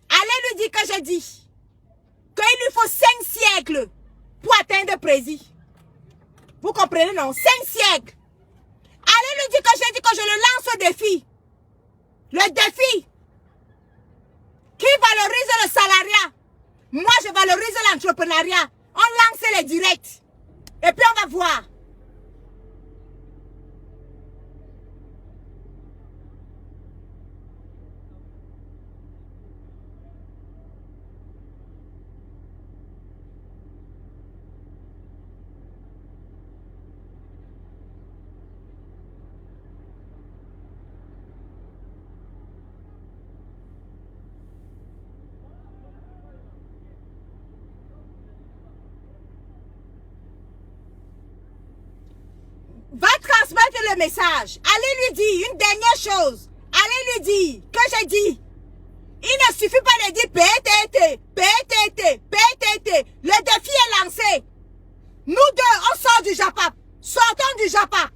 Allez lui dire que j'ai dit qu'il lui faut 5 siècles pour atteindre le président. Vous comprenez, non? 5 siècles. Allez lui dire que j'ai dit que je le lance au défi. Le défi qui valorise le salariat. Moi, je valorise l'entrepreneuriat. On lance les directs. Et puis, on va voir. Va transmettre le message. Allez lui dire une dernière chose. Allez lui dire que j'ai dit. Il ne suffit pas de dire PTT, PTT, PTT. Le défi est lancé. Nous deux, on sort du JAPAP. Sortons du JAPAP.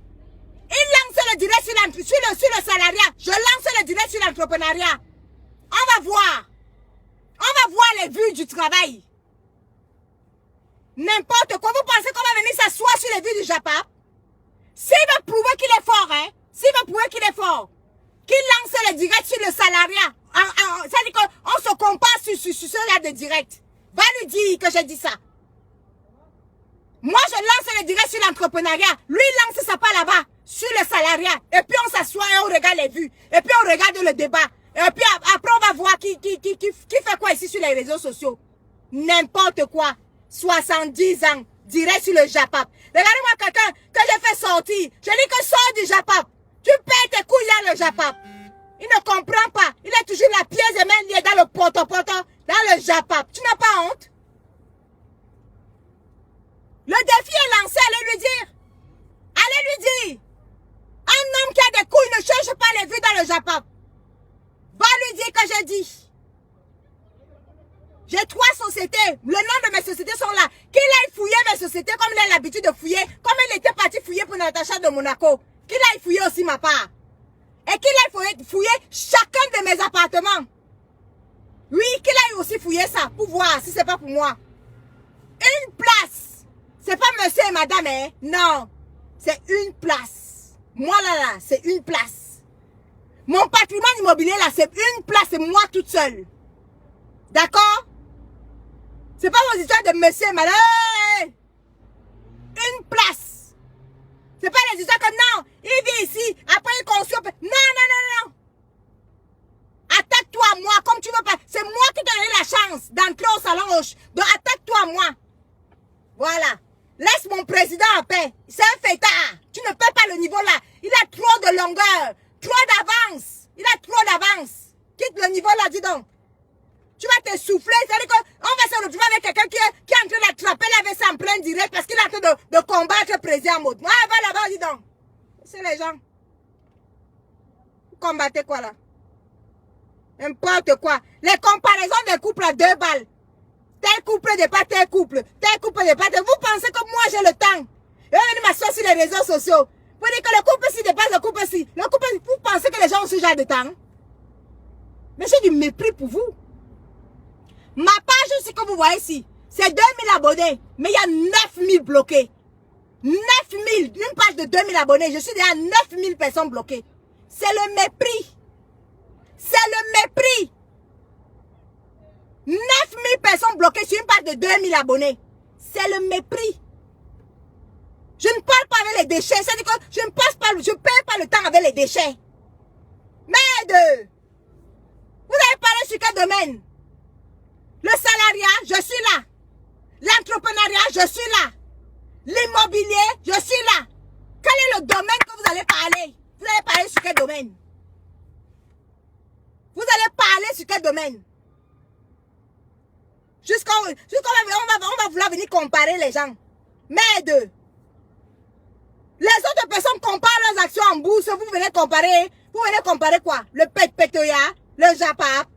Il lance le direct sur le salariat. Je lance le direct sur l'entrepreneuriat. On va voir. On va voir les vues du travail. N'importe quoi. Vous pensez qu'on va venir s'asseoir sur les vues du JAPAP? S'il veut prouver qu'il est fort, hein, s'il veut prouver qu'il est fort, qu'il lance le direct sur le salariat, ça dit qu'on se compare sur cela de direct. Va lui dire que j'ai dit ça. Moi, je lance le direct sur l'entrepreneuriat. Lui, il lance sa part là-bas, sur le salariat. Et puis, on s'assoit et on regarde les vues. Et puis, on regarde le débat. Et puis, après, on va voir qui fait quoi ici sur les réseaux sociaux. N'importe quoi. 70 ans, direct sur le JAPAP. Regardez-moi quelqu'un que j'ai fait sortir. Je dis que sors du JAPAP. Tu perds tes couilles dans le JAPAP. Il ne comprend pas. Il a toujours la pièce de main liée dans le poto-poto, dans le JAPAP. Tu n'as pas honte? Le défi est lancé, allez lui dire. Allez lui dire. Un homme qui a des couilles ne cherche pas les vues dans le JAPAP. Va lui dire que j'ai dit. J'ai 3 sociétés. Le nom de mes sociétés sont là. Qu'il aille fouiller mes sociétés comme il a l'habitude de fouiller. Comme il était parti fouiller pour Natacha de Monaco. Qu'il aille fouiller aussi ma part. Et qu'il aille fouiller chacun de mes appartements. Oui, qu'il aille aussi fouiller ça. Pour voir si c'est pas pour moi. Une place. C'est pas monsieur et madame, hein. Non. C'est une place. Moi là, c'est une place. Mon patrimoine immobilier là, c'est une place. C'est moi toute seule. D'accord? C'est pas vos histoires de monsieur et madame. Une place. C'est pas les histoires que non, il vit ici, après il construit. Non, non, non, non. Attaque-toi à moi comme tu veux pas. C'est moi qui t'ai donné la chance d'entrer au salon Roche. Donc attaque-toi à moi. Voilà. Laisse mon président en paix. C'est un fêtard. Tu ne perds pas le niveau là. Il a trop de longueur, trop d'avance. Il a trop d'avance. Quitte le niveau là, dis donc. Tu vas te souffler, c'est-à-dire qu'on va se retrouver avec quelqu'un qui est en train d'attraper la veste en plein direct parce qu'il est en train de combattre le président en mode. Ouais, va là-bas, dis donc. C'est les gens. Vous combattez quoi là? N'importe quoi. Les comparaisons des couples à 2 balles. Tel couple n'est pas tel couple. Tel couple n'est pas tel. Vous pensez que moi j'ai le temps? Et on venir m'asseoir sur les réseaux sociaux. Vous dites que le couple-ci dépasse le couple-ci. Le couple, vous pensez que les gens ont ce genre de temps? Mais j'ai du mépris pour vous. Ma page, c'est que vous voyez ici, c'est 2000 abonnés, mais il y a 9000 bloqués. 9000, une page de 2000 abonnés, je suis déjà 9000 personnes bloquées. C'est le mépris. C'est le mépris. 9000 personnes bloquées sur une page de 2000 abonnés. C'est le mépris. Je ne parle pas avec les déchets, c'est-à-dire que je ne perds pas le temps avec les déchets. Merde! Vous avez parlé sur quel domaine? Le salariat, je suis là. L'entrepreneuriat, je suis là. L'immobilier, je suis là. Quel est le domaine que vous allez parler? Vous allez parler sur quel domaine? Vous allez parler sur quel domaine? Jusqu'on on va vouloir venir comparer les gens. Merde. Les autres personnes comparent leurs actions en bourse. Vous venez comparer quoi? Le pet-petoya, le japap.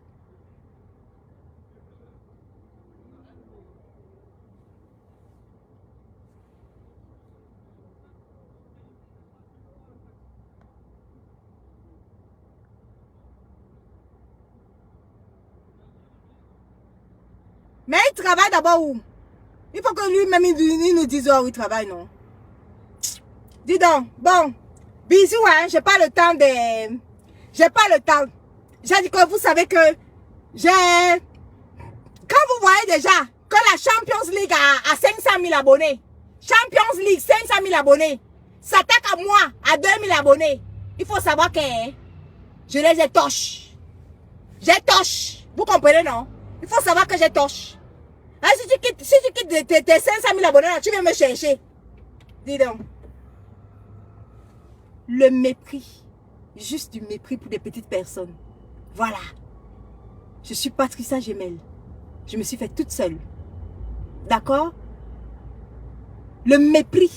Mais il travaille d'abord où? Il faut que lui-même il nous dise où il travaille, non? Dis donc, bon, bisous, hein, j'ai pas le temps de... J'ai pas le temps. J'ai dit que vous savez que j'ai... Quand vous voyez déjà que la Champions League a 500 000 abonnés, Champions League, 500 000 abonnés, s'attaque à moi, à 2 000 abonnés, il faut savoir que je les ai torches. J'ai torche. Vous comprenez, non? Il faut savoir que j'ai torche. Hein, si tu quittes tes 500 000 abonnés, là, tu viens me chercher. Dis donc. Le mépris. Juste du mépris pour des petites personnes. Voilà. Je suis Patricia Gemel. Je me suis fait toute seule. D'accord? Le mépris.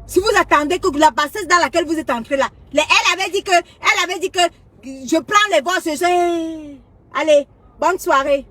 Si vous attendez que la bassesse dans laquelle vous êtes entré là, elle avait dit que je prends les gosses. Allez, bonne soirée.